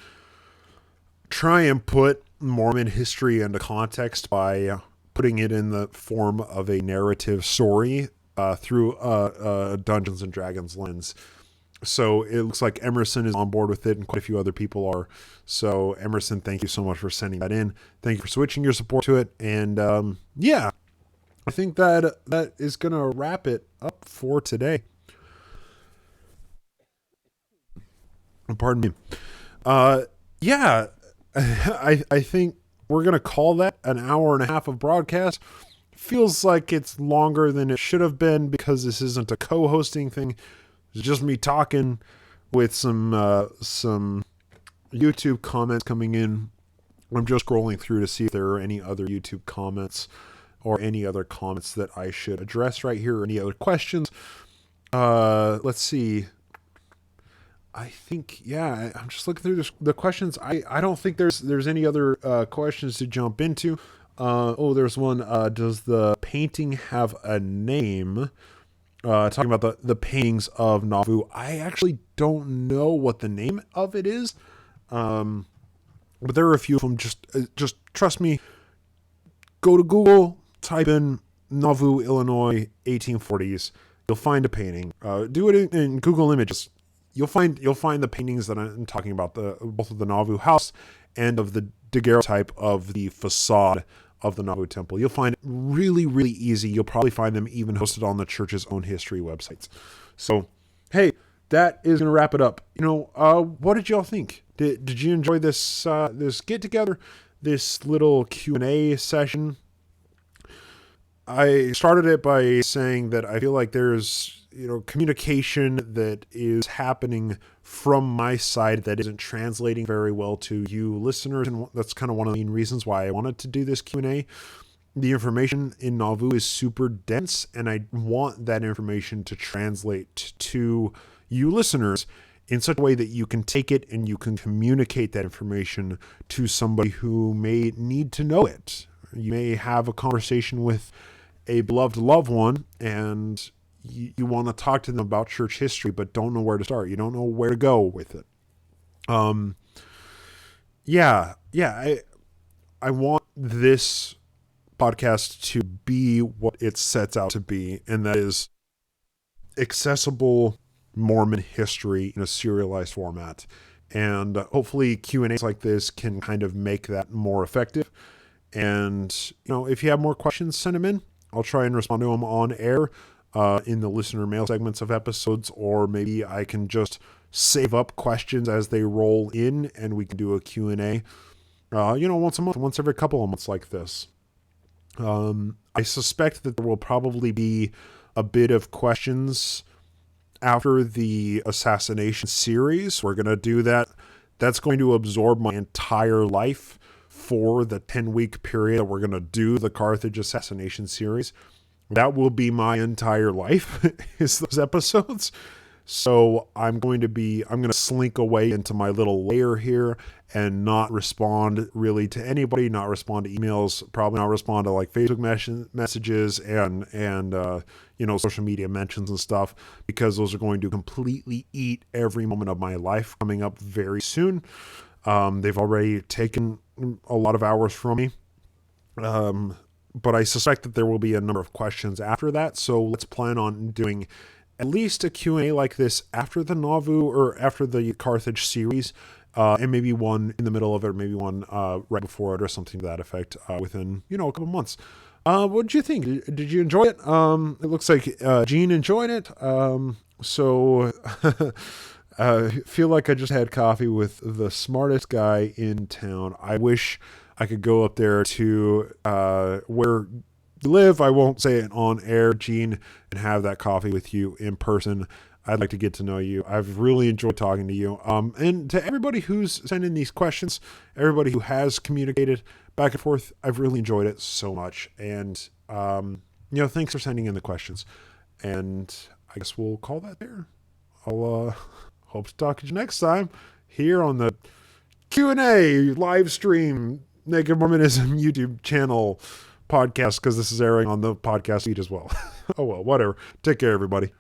try and put Mormon history into context by putting it in the form of a narrative story through a Dungeons and Dragons lens. So it looks like Emerson is on board with it, and quite a few other people are. So Emerson, thank you so much for sending that in. Thank you for switching your support to it. And yeah, I think that is going to wrap it up for today. Pardon me. Yeah, I think we're going to call that an hour and a half of broadcast. Feels like it's longer than it should have been because this isn't a co-hosting thing. It's just me talking with some YouTube comments coming in I'm just scrolling through to see if there are any other YouTube comments or any other comments that I should address right here, or any other questions. Let's see. I think, yeah, I'm just looking through the questions. I don't think there's any other questions to jump into. There's one. Does the painting have a name? Talking about the paintings of Nauvoo. I actually don't know what the name of it is. But there are a few of them. Just trust me. Go to Google, type in Nauvoo, Illinois, 1840s. You'll find a painting. Do it in Google Images. You'll find the paintings that I'm talking about, both of the Nauvoo house and of the daguerreotype of the facade of the Nauvoo temple. You'll find it really, really easy. You'll probably find them even hosted on the church's own history websites. So, hey, that is going to wrap it up. What did y'all think? Did you enjoy this this get together, this little Q&A session? I started it by saying that I feel like there's communication that is happening from my side that isn't translating very well to you listeners, and that's kind of one of the main reasons why I wanted to do this Q&A. The information in Nauvoo is super dense, and I want that information to translate to you listeners in such a way that you can take it and you can communicate that information to somebody who may need to know it. You may have a conversation with a beloved loved one, and you want to talk to them about church history, but don't know where to start. You don't know where to go with it. I want this podcast to be what it sets out to be, and that is accessible Mormon history in a serialized format. And hopefully Q&As like this can kind of make that more effective. And, if you have more questions, send them in. I'll try and respond to them on air in the listener mail segments of episodes, or maybe I can just save up questions as they roll in and we can do a Q&A, once a month, once every couple of months like this. I suspect that there will probably be a bit of questions after the assassination series. We're going to do that. That's going to absorb my entire life for the 10-week period that we're going to do the Carthage assassination series. That will be my entire life, is those episodes. So I'm going to slink away into my little lair here and not respond really to anybody, not respond to emails, probably not respond to like Facebook messages and social media mentions and stuff, because those are going to completely eat every moment of my life coming up very soon. They've already taken a lot of hours from me. But I suspect that there will be a number of questions after that. So let's plan on doing at least a Q&A like this after the Nauvoo or after the Carthage series, and maybe one in the middle of it, or maybe one right before it, or something to that effect within, a couple months. What did you think? Did you enjoy it? It looks like Gene enjoyed it. So I feel like I just had coffee with the smartest guy in town. I wish I could go up there to where you live. I won't say it on air, Gene, and have that coffee with you in person. I'd like to get to know you. I've really enjoyed talking to you. And to everybody who's sending these questions, everybody who has communicated back and forth, I've really enjoyed it so much. And, thanks for sending in the questions. And I guess we'll call that there. I'll hope to talk to you next time here on the Q&A live stream Naked Mormonism YouTube channel podcast, because this is airing on the podcast feed as well. Oh well, whatever. Take care, everybody.